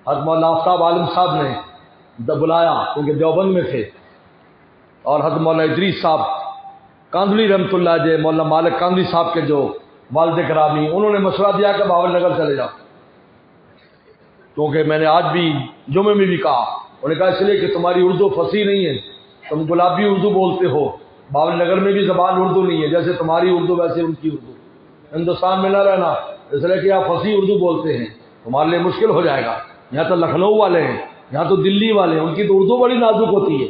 حضرت مولانا آفتاب عالم صاحب نے بلایا کیونکہ دیوبند میں تھے، اور حضرت مولانا ادریس صاحب کاندھلی رحمۃ اللہ علیہ، مولانا مالک کاندھلی صاحب کے جو والد گرامی، انہوں نے مشورہ دیا کہ باول نگر چلے جاؤ، کیونکہ میں نے آج بھی جمعے میں بھی کہا، انہوں نے کہا اس لیے کہ تمہاری اردو فصیح نہیں ہے، تم گلابی اردو بولتے ہو، باول نگر میں بھی زبان اردو نہیں ہے، جیسے تمہاری اردو ویسے ان کی اردو، ہندوستان میں نہ رہنا، اس لیے کہ آپ فصیح اردو بولتے ہیں، تمہارے لیے مشکل ہو جائے گا، یہاں تو لکھنؤ والے ہیں، یہاں تو دلی والے ہیں، ان کی تو اردو بڑی نازک ہوتی ہے،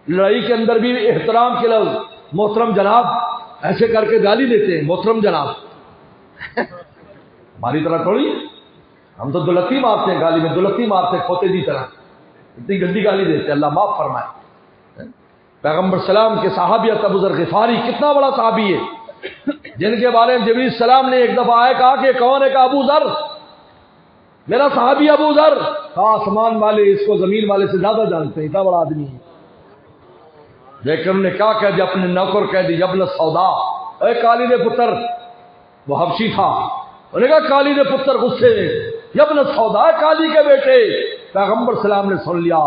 لڑائی کے اندر بھی احترام کے لفظ محترم جناب ایسے کر کے گالی دیتے ہیں، محترم جناب ہماری طرح تھوڑی، ہم تو دلتی مارتے ہیں، گالی میں دلتی مارتے ہیں کھوتے دی طرح، اتنی گندی گالی دیتے ہیں، اللہ معاف فرمائے۔ پیغمبر سلام کے صحابی ابو ذر غفاری کتنا بڑا صحابی ہے، جن کے بارے میں جبریل السلام نے ایک دفعہ آئے کہا کہ کون ہے؟ کہا ابو ذر، میرا صحابی ابو ذر۔ کہا آسمان والے اس کو زمین والے سے زیادہ جانتے ہیں، اتنا بڑا آدمی ہے۔ لیکن انہوں نے کیا کہہ دیا؟ اپنے نوکر کہہ دی ابن سودا، اے کالی دے پتر، وہ حبشی تھا، انہوں نے کہا کالی دے پتر غصے میں، ابن سودا، کالی کے بیٹے۔ پیغمبر سلام نے سن لیا،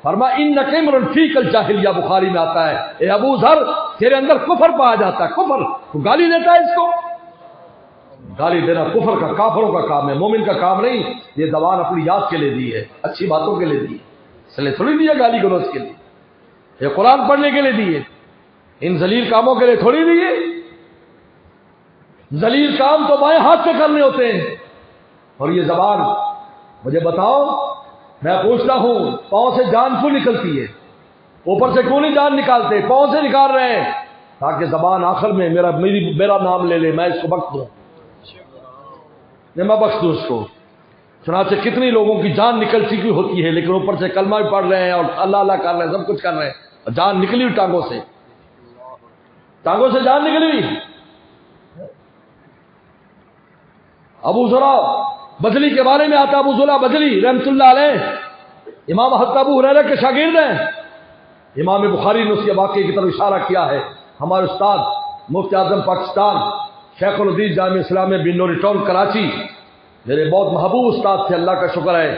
فرمایا انک امرؤ فیک الجاہلیہ، بخاری میں آتا ہے اے ابو ذر تیرے اندر کفر پایا جاتا ہے۔ کفر، تو گالی دیتا ہے اس کو؟ گالی دینا کفر کا، کافروں کا کام ہے، مومن کا کام نہیں۔ یہ زبان اپنی یاد کے لیے دی ہے، اچھی باتوں کے لیے دی ہے، اس لیے تھوڑی دی ہے گالی گلوچ کے لیے، یہ قرآن پڑھنے کے لیے دی ہے، ان ذلیل کاموں کے لیے تھوڑی دی ہے۔ ذلیل کام تو بائیں ہاتھ سے کرنے ہوتے ہیں۔ اور یہ زبان، مجھے بتاؤ، میں پوچھتا ہوں پاؤں سے جان کیوں نکلتی ہے؟ اوپر سے کیوں نہیں جان نکالتے؟ پاؤں سے نکال رہے ہیں تاکہ زبان آخر میں میرا نام لے لے، میں اس کو بخش دوں، میں بخش دوں اس کو۔ چنانچہ کتنی لوگوں کی جان نکل چکی ہوتی ہے، لیکن اوپر سے کلمہ بھی پڑھ رہے ہیں اور اللہ اللہ کر رہے ہیں، سب کچھ کر رہے ہیں، جان نکلی ہوئی ٹانگوں سے، ٹانگوں سے جان نکلی ہوئی۔ ابو ذرا بجلی کے بارے میں آتا، ابو ذرا بجلی رحمۃ اللہ علیہ امام حضرت ابو ہریرہ کے شاگرد ہیں۔ امام بخاری نے اس کے واقعے کی طرف اشارہ کیا ہے۔ ہمارے استاد مفتی اعظم پاکستان شیخ الحدیث جامعہ اسلامیہ بن نوری ٹاؤن کراچی، میرے بہت محبوب استاد تھے، اللہ کا شکر ہے،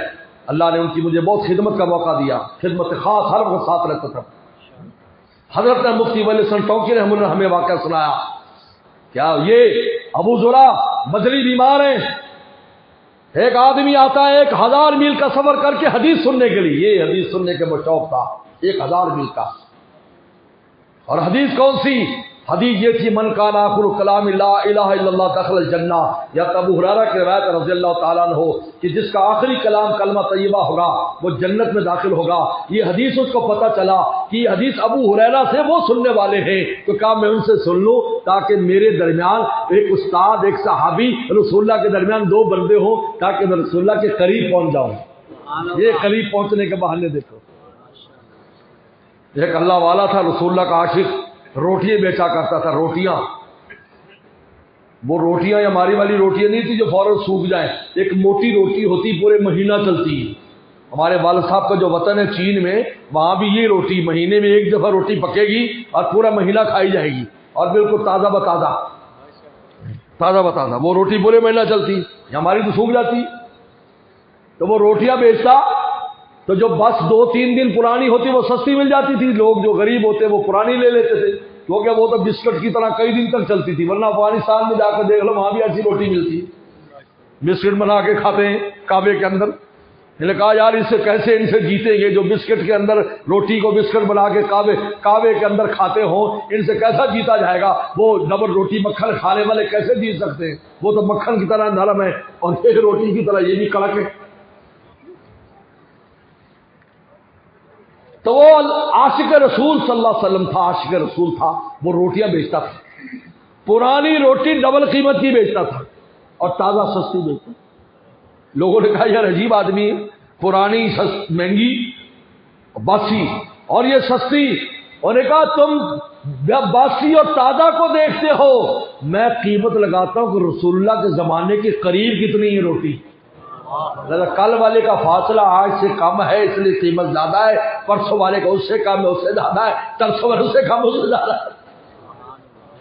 اللہ نے ان کی مجھے بہت خدمت کا موقع دیا، خدمت خاص ہر وقت ساتھ رہتا تھا۔ حضرت مفتی ولی حسن ٹونکی رحمۃ اللہ نے ہمیں واقعہ سنایا، کیا یہ ابو ذرا بجلی بیمار ہیں، ایک آدمی آتا ہے 1000 میل کا سفر کر کے حدیث سننے کے لیے، یہ حدیث سننے کے شوق تھا 1000 میل کا، اور حدیث کون سی حدیث؟ یہ تھی من کان آخر کلام لا الہ الا اللہ دخل الجنہ، یا ابو ہریرہ کی روایت رضی اللہ تعالیٰ عنہ کہ جس کا آخری کلام کلمہ طیبہ ہوگا وہ جنت میں داخل ہوگا۔ یہ حدیث اس کو پتہ چلا کہ یہ حدیث ابو ہریرہ سے وہ سننے والے ہیں، تو کہا میں ان سے سن لوں تاکہ میرے درمیان ایک استاد ایک صحابی رسول اللہ کے درمیان دو بندے ہوں، تاکہ میں رسول اللہ کے قریب پہنچ جاؤں۔ یہ قریب پہنچنے کے بہانے دیکھو، ایک اللہ والا تھا رسول اللہ کا عاشق، روٹیاں بیچا کرتا تھا، روٹیاں، وہ روٹیاں ہماری والی روٹیاں نہیں تھی جو فوراً سوکھ جائیں، ایک موٹی روٹی ہوتی پورے مہینہ چلتی ہے۔ ہمارے والد صاحب کا جو وطن ہے چین میں، وہاں بھی یہ روٹی مہینے میں ایک دفعہ روٹی پکے گی اور پورا مہینہ کھائی جائے گی، اور بالکل تازہ بتازہ، تازہ بتازہ وہ روٹی پورے مہینہ چلتی، ہماری تو سوکھ جاتی۔ تو وہ روٹیاں بیچتا تو جو بس 2-3 دن پرانی ہوتی وہ سستی مل جاتی تھی، لوگ جو غریب ہوتے وہ پرانی لے لیتے تھے، کیونکہ وہ تو بسکٹ کی طرح کئی دن تک چلتی تھی، ورنہ افغانستان میں جا کر دیکھ لو وہاں بھی ایسی روٹی ملتی ہے، بسکٹ بنا کے کھاتے ہیں کعبے کے اندر۔ میں نے کہا یار اس سے کیسے ان سے جیتیں گے جو بسکٹ کے اندر روٹی کو بسکٹ بنا کے کعبے کے اندر کھاتے ہوں، ان سے کیسا جیتا جائے گا؟ وہ ڈبل روٹی مکھن کھانے والے کیسے جیت سکتے ہیں؟ وہ تو مکھن کی طرح نرم ہے اور ایک روٹی کی طرح یہ بھی کڑک ہے۔ تو وہ عاشق رسول صلی اللہ علیہ وسلم تھا، عاشق رسول تھا، وہ روٹیاں بیچتا تھا، پرانی روٹی ڈبل قیمت کی بیچتا تھا اور تازہ سستی بیچتا تھا۔ لوگوں نے کہا یار عجیب آدمی ہے، پرانی مہنگی باسی اور یہ سستی۔ انہوں نے کہا تم باسی اور تازہ کو دیکھتے ہو، میں قیمت لگاتا ہوں کہ رسول اللہ کے زمانے کے قریب کتنی ہے روٹی، کل والے کا فاصلہ آج سے کم ہے اس لیے قیمت زیادہ ہے، پرسوں والے کا اس سے کم ہے اس سے زیادہ ہے، ترسوں والے اس سے کم اس سے زیادہ ہے۔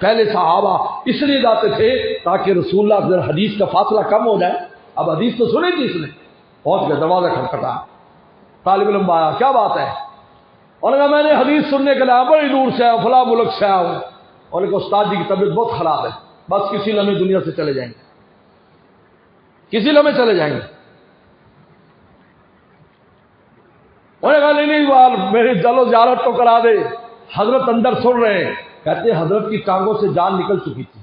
پہلے صحابہ اس لیے جاتے تھے تاکہ رسول اللہ کے حدیث کا فاصلہ کم ہو جائے۔ اب حدیث تو سنی تھی، اس نے پہنچ گئے، دروازہ کھٹکھٹا، طالب علم آیا، کیا بات ہے؟ اور کہا میں نے حدیث سننے کے لیے بڑی دور سے آیا، فلاں ملک سے آیا ہوں، اور کہا استاد جی کی طبیعت بہت خراب ہے، بس کسی لمحے دنیا سے چلے جائیں گے، کسی لمحے چلے جائیں گے۔ انہوں نے کہا نہیں بار میری چلو زیارت تو کرا دے۔ حضرت اندر سن رہے ہیں، کہتے ہیں حضرت کی ٹانگوں سے جان نکل چکی تھی،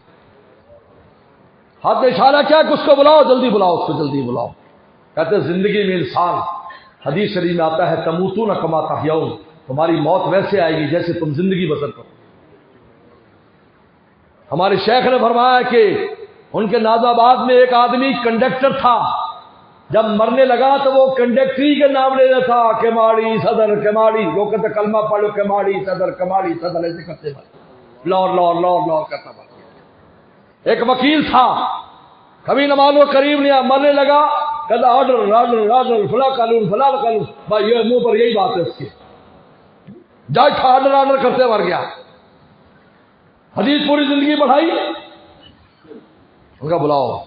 ہاتھ نے اشارہ کیا کہ اس کو بلاؤ، جلدی بلاؤ، اس کو جلدی بلاؤ۔ کہتے ہیں زندگی میں انسان، حدیث شریف میں آتا ہے تموتون کما تحیون، تمہاری موت ویسے آئے گی جیسے تم زندگی بسر کرو۔ ہمارے شیخ نے فرمایا کہ ان کے ناز آباد میں ایک آدمی کنڈکٹر تھا، جب مرنے لگا تو وہ کنڈکٹری کے نام لینا تھا، کماڑی صدر کماڑی، لوگ کہتے کلمہ پڑھو کماڑی صدر کماڑی صدر، ایسے کرتے بھائی لاہور لاہور لاہور لاہور کرتا بھائی۔ ایک وکیل تھا، کبھی نماز و قریب نہیں، مرنے لگا کہتا آرڈر آرڈر آرڈر فلاں قانون فلاں قانون، بھائی یہ منہ پر یہی بات ہے اس کی، جج تھا آرڈر آرڈر کرتے مر گیا۔ حدیث پوری زندگی پڑھائی، ان کا بلاؤ،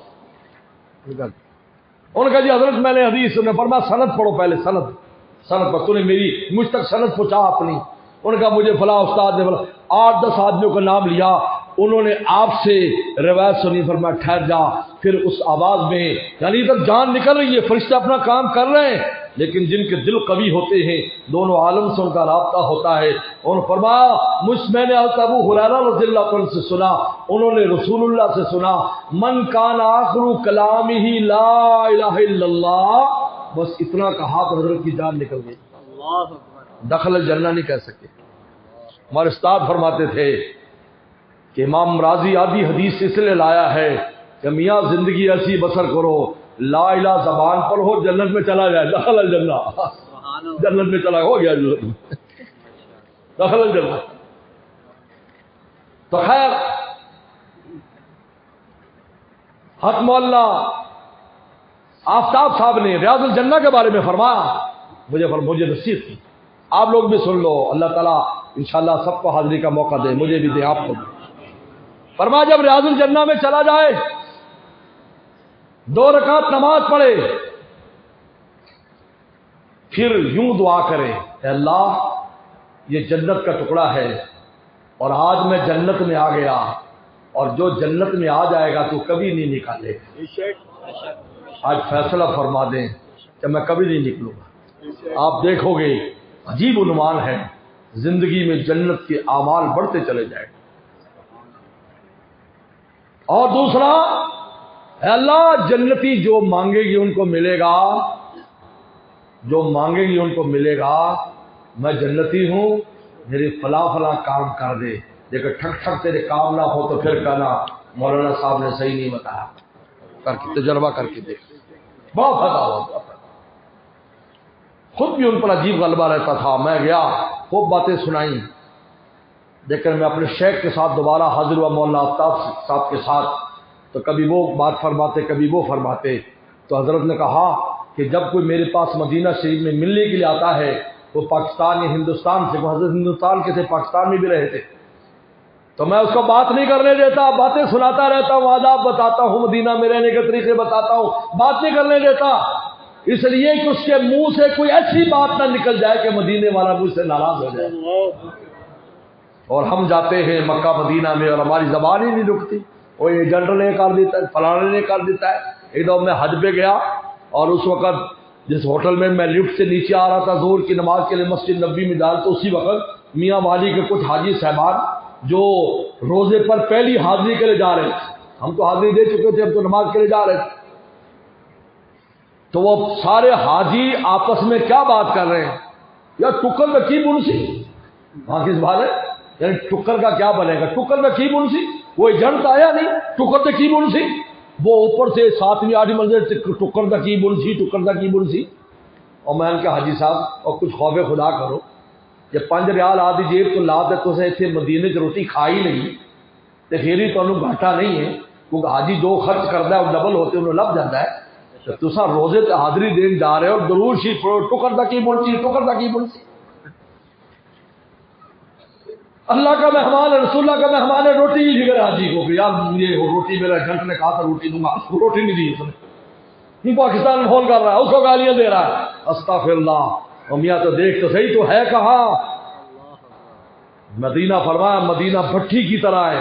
ان کا جی حضرت میں نے حدیث نے فرمایا سند پڑھو پہلے، سند پر تو نے میری مجھ تک سند پہنچا اپنی۔ ان کا مجھے فلاں استاد نے فلاں 8-10 آدمیوں کا نام لیا، انہوں نے آپ سے روایت سنی، فرمایا ٹھہر جا، پھر اس آواز میں یعنی ادھر جان نکل رہی ہے، فرشتے اپنا کام کر رہے ہیں، لیکن جن کے دل قوی ہوتے ہیں دونوں عالم سے ان کا رابطہ ہوتا ہے۔ انہوں نے فرمایا میں نے حضرت ابو ہریرہ رضی اللہ عنہ سے سنا، انہوں نے رسول اللہ سے سنا، من کان آخر کلامہ لا الہ الا اللہ، بس اتنا کہا تو حضرت کی جان نکل گئی، دخل الجنہ نہیں کہہ سکے۔ ہمارے استاد فرماتے تھے کہ امام راضی آدھی حدیث اس لیے لایا ہے کہ میاں زندگی ایسی بسر کرو، لا الہ زبان پر ہو، جنت میں چلا جائے، دخل الجنہ، جنت میں چلا ہو گیا جنت میں، دخل الجنہ۔ تو خیر حق مولا آفتاب صاحب نے ریاض الجنہ کے بارے میں فرمایا، مجھے نصیحت کی، آپ لوگ بھی سن لو، اللہ تعالیٰ انشاءاللہ سب کو حاضری کا موقع دے، مجھے بھی دے، آپ کو دے۔ فرمایا جب ریاض الجنہ میں چلا جائے 2 رکعت نماز پڑھے، پھر یوں دعا کرے، اے اللہ یہ جنت کا ٹکڑا ہے اور آج میں جنت میں آ گیا، اور جو جنت میں آ جائے گا تو کبھی نہیں نکالے گا، آج فیصلہ فرما دیں کہ میں کبھی نہیں نکلوں گا۔ آپ دیکھو گے عجیب عنوان ہے، زندگی میں جنت کے اعمال بڑھتے چلے جائیں گے۔ اور دوسرا، اے اللہ جنتی جو مانگے گی ان کو ملے گا، جو مانگے گی ان کو ملے گا، میں جنتی ہوں، میرے فلاں فلاں کام کر دے، لیکن ٹھک ٹھک تیرے کام نہ ہو تو پھر کہنا مولانا صاحب نے صحیح نہیں بتایا، کر کے تجربہ کر کے دیکھ، بہت فائدہ ہوا۔ خود بھی ان پر عجیب غلبہ رہتا تھا، میں گیا خوب باتیں سنائیں، لیکن میں اپنے شیخ کے ساتھ دوبارہ حاضر ہوا مولانا آفتاب صاحب کے ساتھ، تو کبھی وہ بات فرماتے کبھی وہ فرماتے، تو حضرت نے کہا کہ جب کوئی میرے پاس مدینہ شریف میں ملنے کے لیے آتا ہے، وہ پاکستان یا ہندوستان سے، وہ حضرت ہندوستان کے تھے، پاکستان میں بھی رہے تھے، تو میں اس کو بات نہیں کرنے دیتا، باتیں سناتا رہتا ہوں، آداب بتاتا ہوں، مدینہ میں رہنے کے طریقے بتاتا ہوں، بات نہیں کرنے دیتا، اس لیے کہ اس کے منہ سے کوئی ایسی بات نہ نکل جائے کہ مدینے والا مجھ سے ناراض ہو جائے۔ اور ہم جاتے ہیں مکہ مدینہ میں اور ہماری زبان ہی نہیں رکتی، وہ یہ جنرل نے کر دیتا ہے، فلانے نے کر دیتا ہے۔ ایک دفعہ میں حج پہ گیا اور اس وقت جس ہوٹل میں میں لفٹ سے نیچے آ رہا تھا ظہر کی نماز کے لیے مسجد نبوی میں ڈال، تو اسی وقت میاں والی کے کچھ حاجی صاحبان جو روزے پر پہلی حاضری کے لیے جا رہے تھے، ہم تو حاضری دے چکے تھے، ہم تو نماز کے لیے جا رہے تھے، تو وہ سارے حاجی آپس میں کیا بات کر رہے ہیں، یا ٹکر میں کی بنسی، وہاں کس بات ہے، یعنی ٹکر کا کیا بنے گا، ٹکر میں کی بنسی، وہ جنت آیا نہیں، ٹکر میں کی بنسی، وہ اوپر سے 7ویں 8ویں منزل سے ٹکر دا کی بنسی، ٹکر دا کی بنسی۔ اور میں ان کے حاجی صاحب اور کچھ خوف خدا کرو، جب 5 ریال آدھی جیب تو لا دے تو اتنے مدینے چ روٹی کھائی نہیں تو پھر ہی تمہیں گھاٹا نہیں ہے، کیونکہ حاجی جو خرچ کرتا ہے وہ ڈبل ہوتے انہوں لب جاتا ہے، تو تصا روزے تے حاضری دین جا رہے ہو اور درود شریف پڑھو، ٹکر دا کی بنسی، ٹکر دا کی بنسی۔ اللہ کا مہمان ہے، رسول اللہ کا مہمان ہے، روٹی ہی فکر حاجی کو کہ یار یہ روٹی میرا جنٹ نے کہا تھا روٹی دوں گا، وہ روٹی نہیں دی اس نے، پاکستان میں فون کر رہا ہے، اس کو گالیاں دے رہا ہے، استغفر اللہ۔ اور میاں تو دیکھ تو صحیح تو ہے کہاں، مدینہ فرمایا مدینہ بھٹی کی طرح ہے،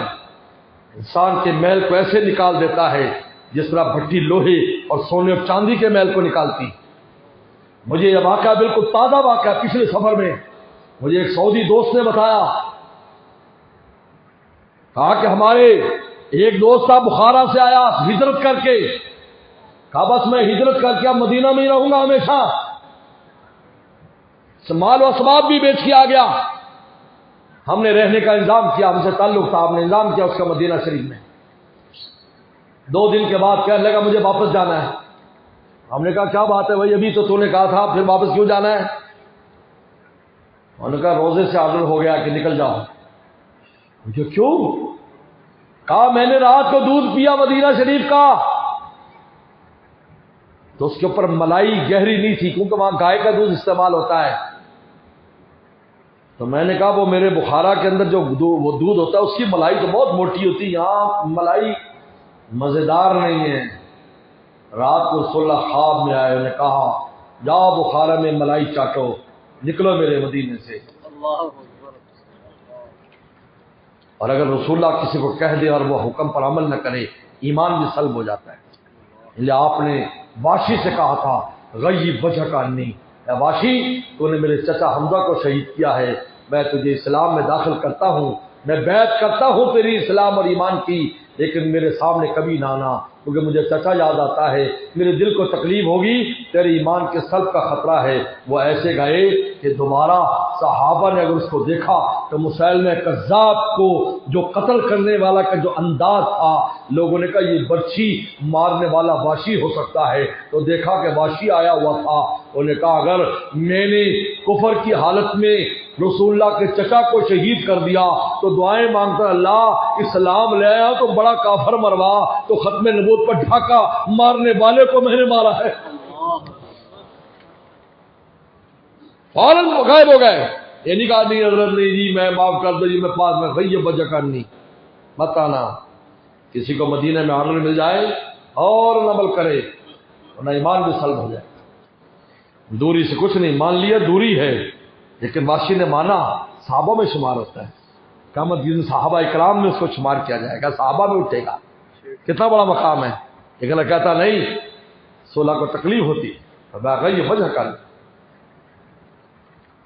انسان کے میل کو ایسے نکال دیتا ہے جس طرح بھٹی لوہے اور سونے اور چاندی کے میل کو نکالتی۔ مجھے یہ واقعہ بالکل تازہ واقعہ، پچھلے سفر میں مجھے ایک سعودی دوست نے بتایا، کہا کہ ہمارے ایک دوست تھا بخارا سے آیا ہجرت کر کے، کہا بس میں ہجرت کر کے اب مدینہ میں ہی رہوں گا ہمیشہ، مال و اسباب بھی بیچ کے آ گیا، ہم نے رہنے کا انتظام کیا، ہم سے تعلق تھا، ہم نے انتظام کیا اس کا مدینہ شریف میں۔ 2 دن کے بعد کہنے لگا مجھے واپس جانا ہے۔ ہم نے کہا کیا بات ہے بھائی، ابھی تو نے کہا تھا، پھر واپس کیوں جانا ہے؟ انہوں نے کہا روزے سے آرڈر ہو گیا کہ نکل جاؤ۔ مجھے کیوں؟ کہا میں نے رات کو دودھ پیا مدینہ شریف کا، تو اس کے اوپر ملائی گہری نہیں تھی کیونکہ وہاں گائے کا دودھ استعمال ہوتا ہے. تو میں نے کہا وہ میرے بخارا کے اندر جو وہ دودھ ہوتا ہے اس کی ملائی تو بہت موٹی ہوتی ہے، یہاں ملائی مزیدار نہیں ہے. رات کو رسول اللہ خواب میں آئے، انہوں نے کہا جاؤ بخارا میں ملائی چاٹو، نکلو میرے مدینے سے. اور اگر رسول اللہ کسی کو کہہ دے اور وہ حکم پر عمل نہ کرے، ایمان بھی سلب ہو جاتا ہے. یہ آپ نے واشی سے کہا تھا غیب وجہ کا انی، اے واشی تو نے میرے چچا حمزہ کو شہید کیا ہے، میں تجھے اسلام میں داخل کرتا ہوں، میں بیعت کرتا ہوں تیری اسلام اور ایمان کی، لیکن میرے سامنے کبھی نہ آنا کیونکہ مجھے چچا یاد آتا ہے، میرے دل کو تکلیف ہوگی، تیرے ایمان کے سلب کا خطرہ ہے. وہ ایسے گئے کہ دوبارہ صحابہ نے اگر اس کو دیکھا تو مسیلمہ کذاب کو جو قتل کرنے والا کا جو انداز تھا، لوگوں نے کہا یہ برچھی مارنے والا واشی ہو سکتا ہے. تو دیکھا کہ واشی آیا ہوا تھا، انہوں نے کہا اگر میں نے کفر کی حالت میں رسول اللہ کے چچا کو شہید کر دیا تو دعائیں مانگتا اللہ اسلام لے آیا تو بڑا کافر مروا، تو ختم نبوت پر ڈھاکہ مارنے والے کو میں نے مارا ہے. فوراً غائب ہو گئے. یہ نہیں کہا نہیں حضرت نہیں جی میں معاف کر دو جی میں پاس میں غیب وجہ کرنی مت آنا. کسی کو مدینہ میں آنر مل جائے اور عمل کرے ورنہ ایمان بھی سلب ہو جائے. دوری سے کچھ نہیں، مان لیا دوری ہے، لیکن واشی نے مانا صحابہ میں شمار ہوتا ہے. قیامت کے دن صحابہ اکرام میں اس کو شمار کیا جائے گا، صحابہ میں اٹھے گا. کتنا بڑا مقام ہے. لیکن اللہ کہتا نہیں صلح کو تکلیف ہوتی ہے یہ وجہ کر.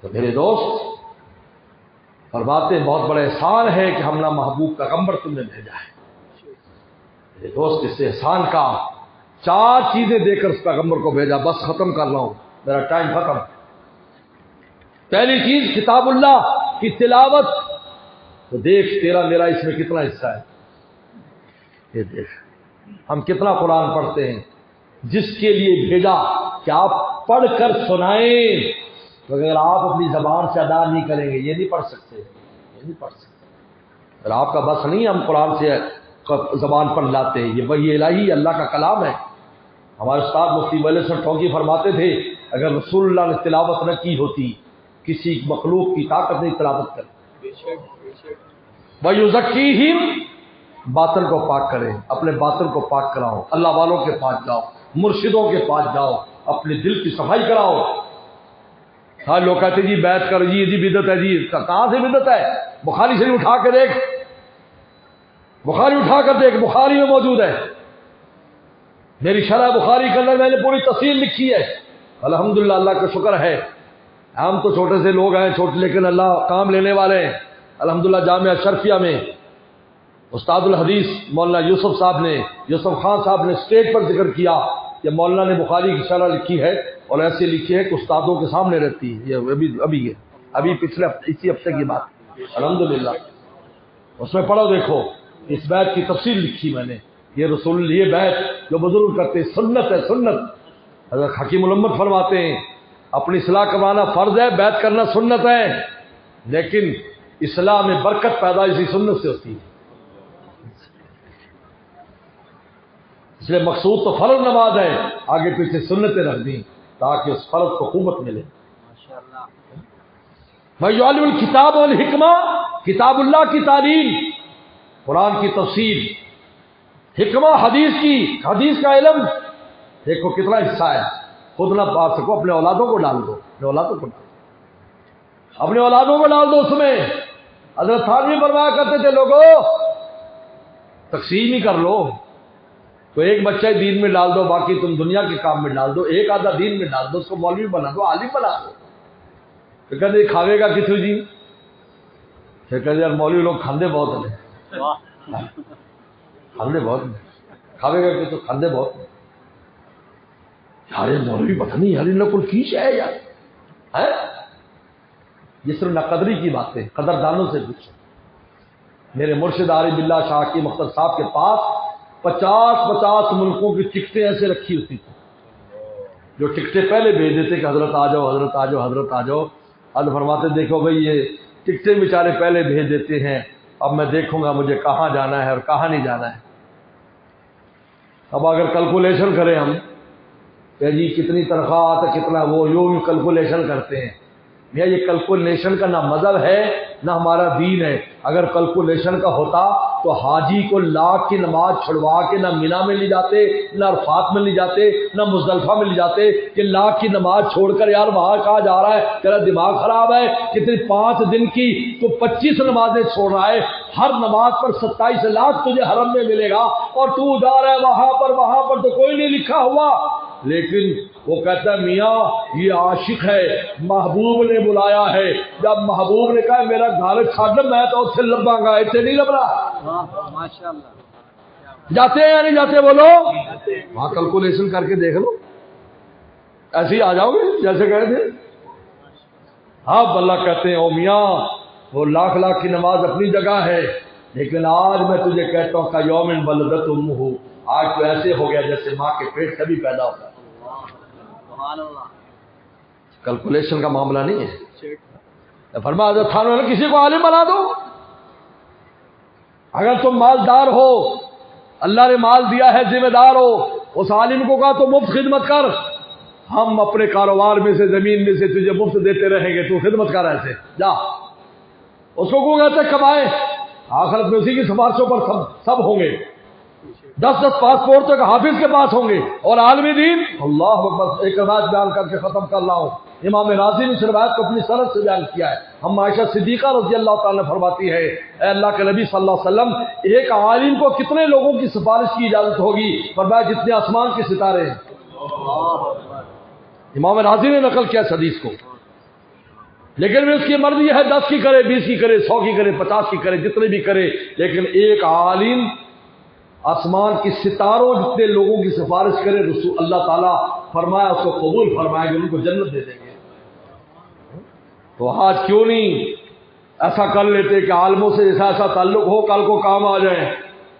تو میرے دوست فرماتے بہت بڑا احسان ہے کہ ہم نے محبوب پیغمبر تم نے بھیجا ہے. میرے دوست اس احسان کا 4 چیزیں دے کر اس پیغمبر کو بھیجا. بس ختم کر رہا ہوں، میرا ٹائم ختم. پہلی چیز کتاب اللہ کی تلاوت. تو دیکھ تیرا میرا اس میں کتنا حصہ ہے. یہ دیکھ ہم کتنا قرآن پڑھتے ہیں، جس کے لیے بھیجا کہ آپ پڑھ کر سنائیں. تو اگر آپ اپنی زبان سے ادا نہیں کریں گے یہ نہیں پڑھ سکتے، یہ نہیں پڑھ سکتے. اگر آپ کا بس نہیں ہم قرآن سے زبان پر لاتے ہیں، یہ وحی الہی اللہ کا کلام ہے. ہمارے استاد مفتی ولی صاحب ٹھوکی فرماتے تھے اگر رسول اللہ نے تلاوت نہ کی ہوتی کسی مخلوق کی طاقت نہیں تلاوت کرتی. وَيُزَكِّيهِمْ باطن کو پاک کریں، اپنے باطن کو پاک کراؤ، اللہ والوں کے پاس جاؤ، مرشدوں کے پاس جاؤ، اپنے دل کی صفائی کراؤ. ہاں لوگ کہتے جی بیعت کر جی جی بدعت ہے. جی کہاں سے بدعت ہے؟ بخاری شریف اٹھا کے دیکھ، بخاری اٹھا کر دیکھ، بخاری میں موجود ہے. میری شرح بخاری کے اندر میں نے پوری تفصیل لکھی ہے. الحمدللہ اللہ کا شکر ہے. ہم تو چھوٹے سے لوگ ہیں چھوٹے، لیکن اللہ کام لینے والے ہیں. الحمدللہ جامعہ اشرفیہ میں استاد الحدیث مولانا یوسف خان صاحب نے اسٹیج پر ذکر کیا کہ مولانا نے بخاری کی شرح لکھی ہے اور ایسے لکھی ہے کہ استادوں کے سامنے رہتی ہے. یہ ابھی پچھلے اسی ہفتے کی بات. الحمدللہ اس میں پڑھو دیکھو اس بیعت کی تفصیل لکھی میں نے. یہ رسول یہ بیعت جو بزرگ کرتے سنت ہے، سنت. حضرت حکیم الامت فرماتے ہیں اپنی اصلاح کروانا فرض ہے، بیعت کرنا سنت ہے، لیکن اصلاح میں برکت پیدا اسی سنت سے ہوتی ہے. اس لیے مقصود تو فرض نماز ہے، آگے پیچھے سنتیں رکھ دیں تاکہ اس فرض کو قوت ملے. وَيُعَلِّمُ الْكِتَابَ وَالْحِکْمَةَ کتاب اللہ کی تعلیم، قرآن کی تفسیر، حکمہ حدیث کا علم. دیکھو کتنا حصہ ہے. خود نہ پا سکو اپنے اولادوں کو ڈال دو، اپنے اولادوں کو ڈال دو اس میں. حضرت تھانوی فرمایا کرتے تھے لوگوں تقسیم ہی کر لو. تو ایک بچہ دین میں ڈال دو، باقی تم دنیا کے کام میں ڈال دو. ایک آدھا دین میں ڈال دو، اس کو مولوی بنا دو، عالم بنا دو. تو کہتے کھاوے گا کسی جی؟ پھر کہتے یار مولوی لوگ کھاندے بہت ہیں، کھاندے بہت ہیں. کھاوے گا کہ تو کھاندے بہت ہیں. یار مولوی پتہ نہیں یار ان کو کیش ہے یار. یہ صرف نقدری کی باتیں، قدردانوں سے پوچھو. میرے مرشد عارف باللہ شاہ کی مختار صاحب کے پاس 50 ملکوں کی ٹکٹیں ایسے رکھی ہوتی تھی، جو ٹکٹیں پہلے بھیج دیتے کہ حضرت آ جاؤ، حضرت آ جاؤ، حضرت آ جاؤ. حضرت فرماتے دیکھو بھائی یہ ٹکٹیں بیچارے پہلے بھیج دیتے ہیں اب میں دیکھوں گا مجھے کہاں جانا ہے اور کہاں نہیں جانا ہے۔ اب اگر کیلکولیشن کریں ہم کہ جی کتنی تنخواہ آتا کتنا وہ یوں کیلکولیشن کرتے ہیں، یہ کیلکولیشن کا نہ مذہب ہے نہ ہمارا دین ہے۔ اگر کیلکولیشن کا ہوتا تو حاجی کو لاکھ کی نماز چھڑوا کے نہ مینا میں لے جاتے، نہ عرفات میں لے جاتے، نہ مزدلفہ میں لے جاتے کہ لاکھ کی نماز چھوڑ کر یار وہاں کہاں جا رہا ہے، تیرا دماغ خراب ہے، کتنی 5 دن کی تو 25 نمازیں چھوڑ رہا ہے، ہر نماز پر 27 لاکھ تجھے حرم میں ملے گا، اور تو جا رہا ہے وہاں پر تو کوئی نہیں لکھا ہوا۔ لیکن وہ کہتا ہے میاں یہ عاشق ہے، محبوب نے بلایا ہے، جب محبوب نے کہا میرا گھر چھڈ میں تو اتنے لباں گا، اتنے نہیں لب رہا۔ جاتے ہیں یا نہیں جاتے بولو؟ وہاں کیلکولیشن کر کے دیکھ لو، ایسے ہی آ جاؤ گے جیسے کہے تھے۔ اب اللہ کہتے ہیں او میاں وہ لاکھ کی نماز اپنی جگہ ہے، لیکن آج میں تجھے کہتا ہوں کہ یوم ولدت امہ، آج تو ایسے ہو گیا جیسے ماں کے پیٹ سے بھی پیدا ہوتا ہے۔ کیلکولیشن کا معاملہ نہیں ہے۔ فرمایا حضرت تھانوں نے کسی کو عالم بنا دو، اگر تم مالدار ہو، اللہ نے مال دیا ہے، ذمہ دار ہو، اس عالم کو کہا تو مفت خدمت کر، ہم اپنے کاروبار میں سے زمین میں سے تجھے مفت دیتے رہیں گے، تو خدمت کر ایسے جا۔ اس کو کہتے کمائے، آخرت میں اسی کی سفارشوں پر سب ہوں گے، 10 پاسپورٹ تک حافظ کے پاس ہوں گے، اور عالمی دین اللہ اکبر۔ ایک روایت بیان کر کے ختم کر رہا ہوں، امام راضی نے اس روایت کو اپنی سند سے بیان کیا ہے۔ ہم عائشہ صدیقہ رضی اللہ تعالیٰ نے فرماتی ہے اے اللہ کے نبی صلی اللہ علیہ وسلم، ایک عالم کو کتنے لوگوں کی سفارش کی اجازت ہوگی؟ فرمایا جتنے آسمان کے ستارے ہیں۔ امام راضی نے نقل کیا اس حدیث کو، لیکن اس کی مرضی ہے 10 کی کرے، 20 کی کرے، 100 کی کرے، 50 کی کرے، جتنے بھی کرے، لیکن ایک عالم آسمان کی ستاروں جتنے لوگوں کی سفارش کرے، رسول اللہ تعالیٰ فرمایا اس کو قبول فرمائے گے، ان کو جنت دے دیں گے۔ تو آج کیوں نہیں ایسا کر لیتے کہ عالموں سے ایسا تعلق ہو، کل کو کام آ جائیں۔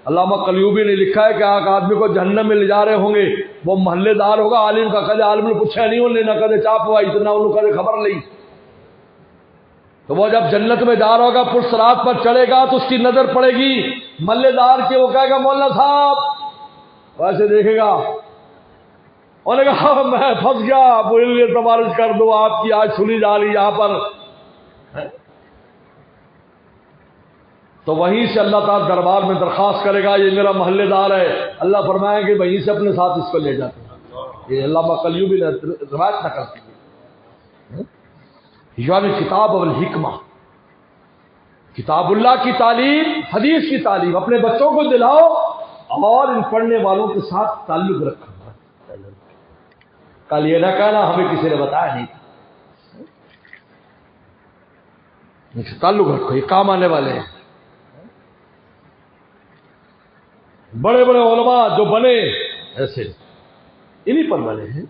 علامہ قلیوبی نے لکھا ہے کہ ایک آدمی کو جہنم میں لے جا رہے ہوں گے، وہ محلے دار ہوگا، عالم کا کدے عالم نے پوچھا نہیں، انہوں نے کدے چاپ ہوا اتنا انہوں کدے خبر نہیں، تو وہ جب جنت میں جا رہا ہوگا پرسرات پر چڑھے گا تو اس کی نظر پڑے گی محلے دار کے، وہ کہے گا مولانا صاحب، ویسے دیکھے گا، انہوں نے کہا میں پھنس گیا، میرے لیے سفارش کر دو، آپ کی آج سنی جا رہی یہاں پر۔ تو وہیں سے اللہ تعالیٰ دربار میں درخواست کرے گا یہ میرا محلے دار ہے، اللہ فرمائے کہ وہیں سے اپنے ساتھ اس کو لے جاتے ہیں۔ یہ علامہ قلیوبی نے روایت نقل کی ہے۔ یعنی کتاب الحکمہ، کتاب اللہ کی تعلیم، حدیث کی تعلیم اپنے بچوں کو دلاؤ، اور ان پڑھنے والوں کے ساتھ تعلق رکھو۔ کل یہ نہ کہنا ہمیں کسی نے بتایا نہیں، ان سے تعلق رکھو، یہ کام آنے والے ہیں۔ بڑے بڑے علماء جو بنے ایسے انہی پر بنے ہیں،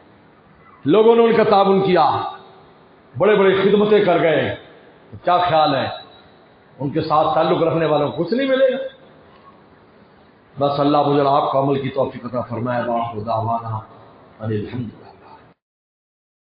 لوگوں نے ان کا تعاون کیا، بڑے بڑے خدمتیں کر گئے، کیا خیال ہے ان کے ساتھ تعلق رکھنے والوں کو کچھ نہیں ملے گا؟ بس اللہ مجھے آپ کو عمل کی توفیق عطا فرمائے۔ واخر دعوانا ان الحمد للہ۔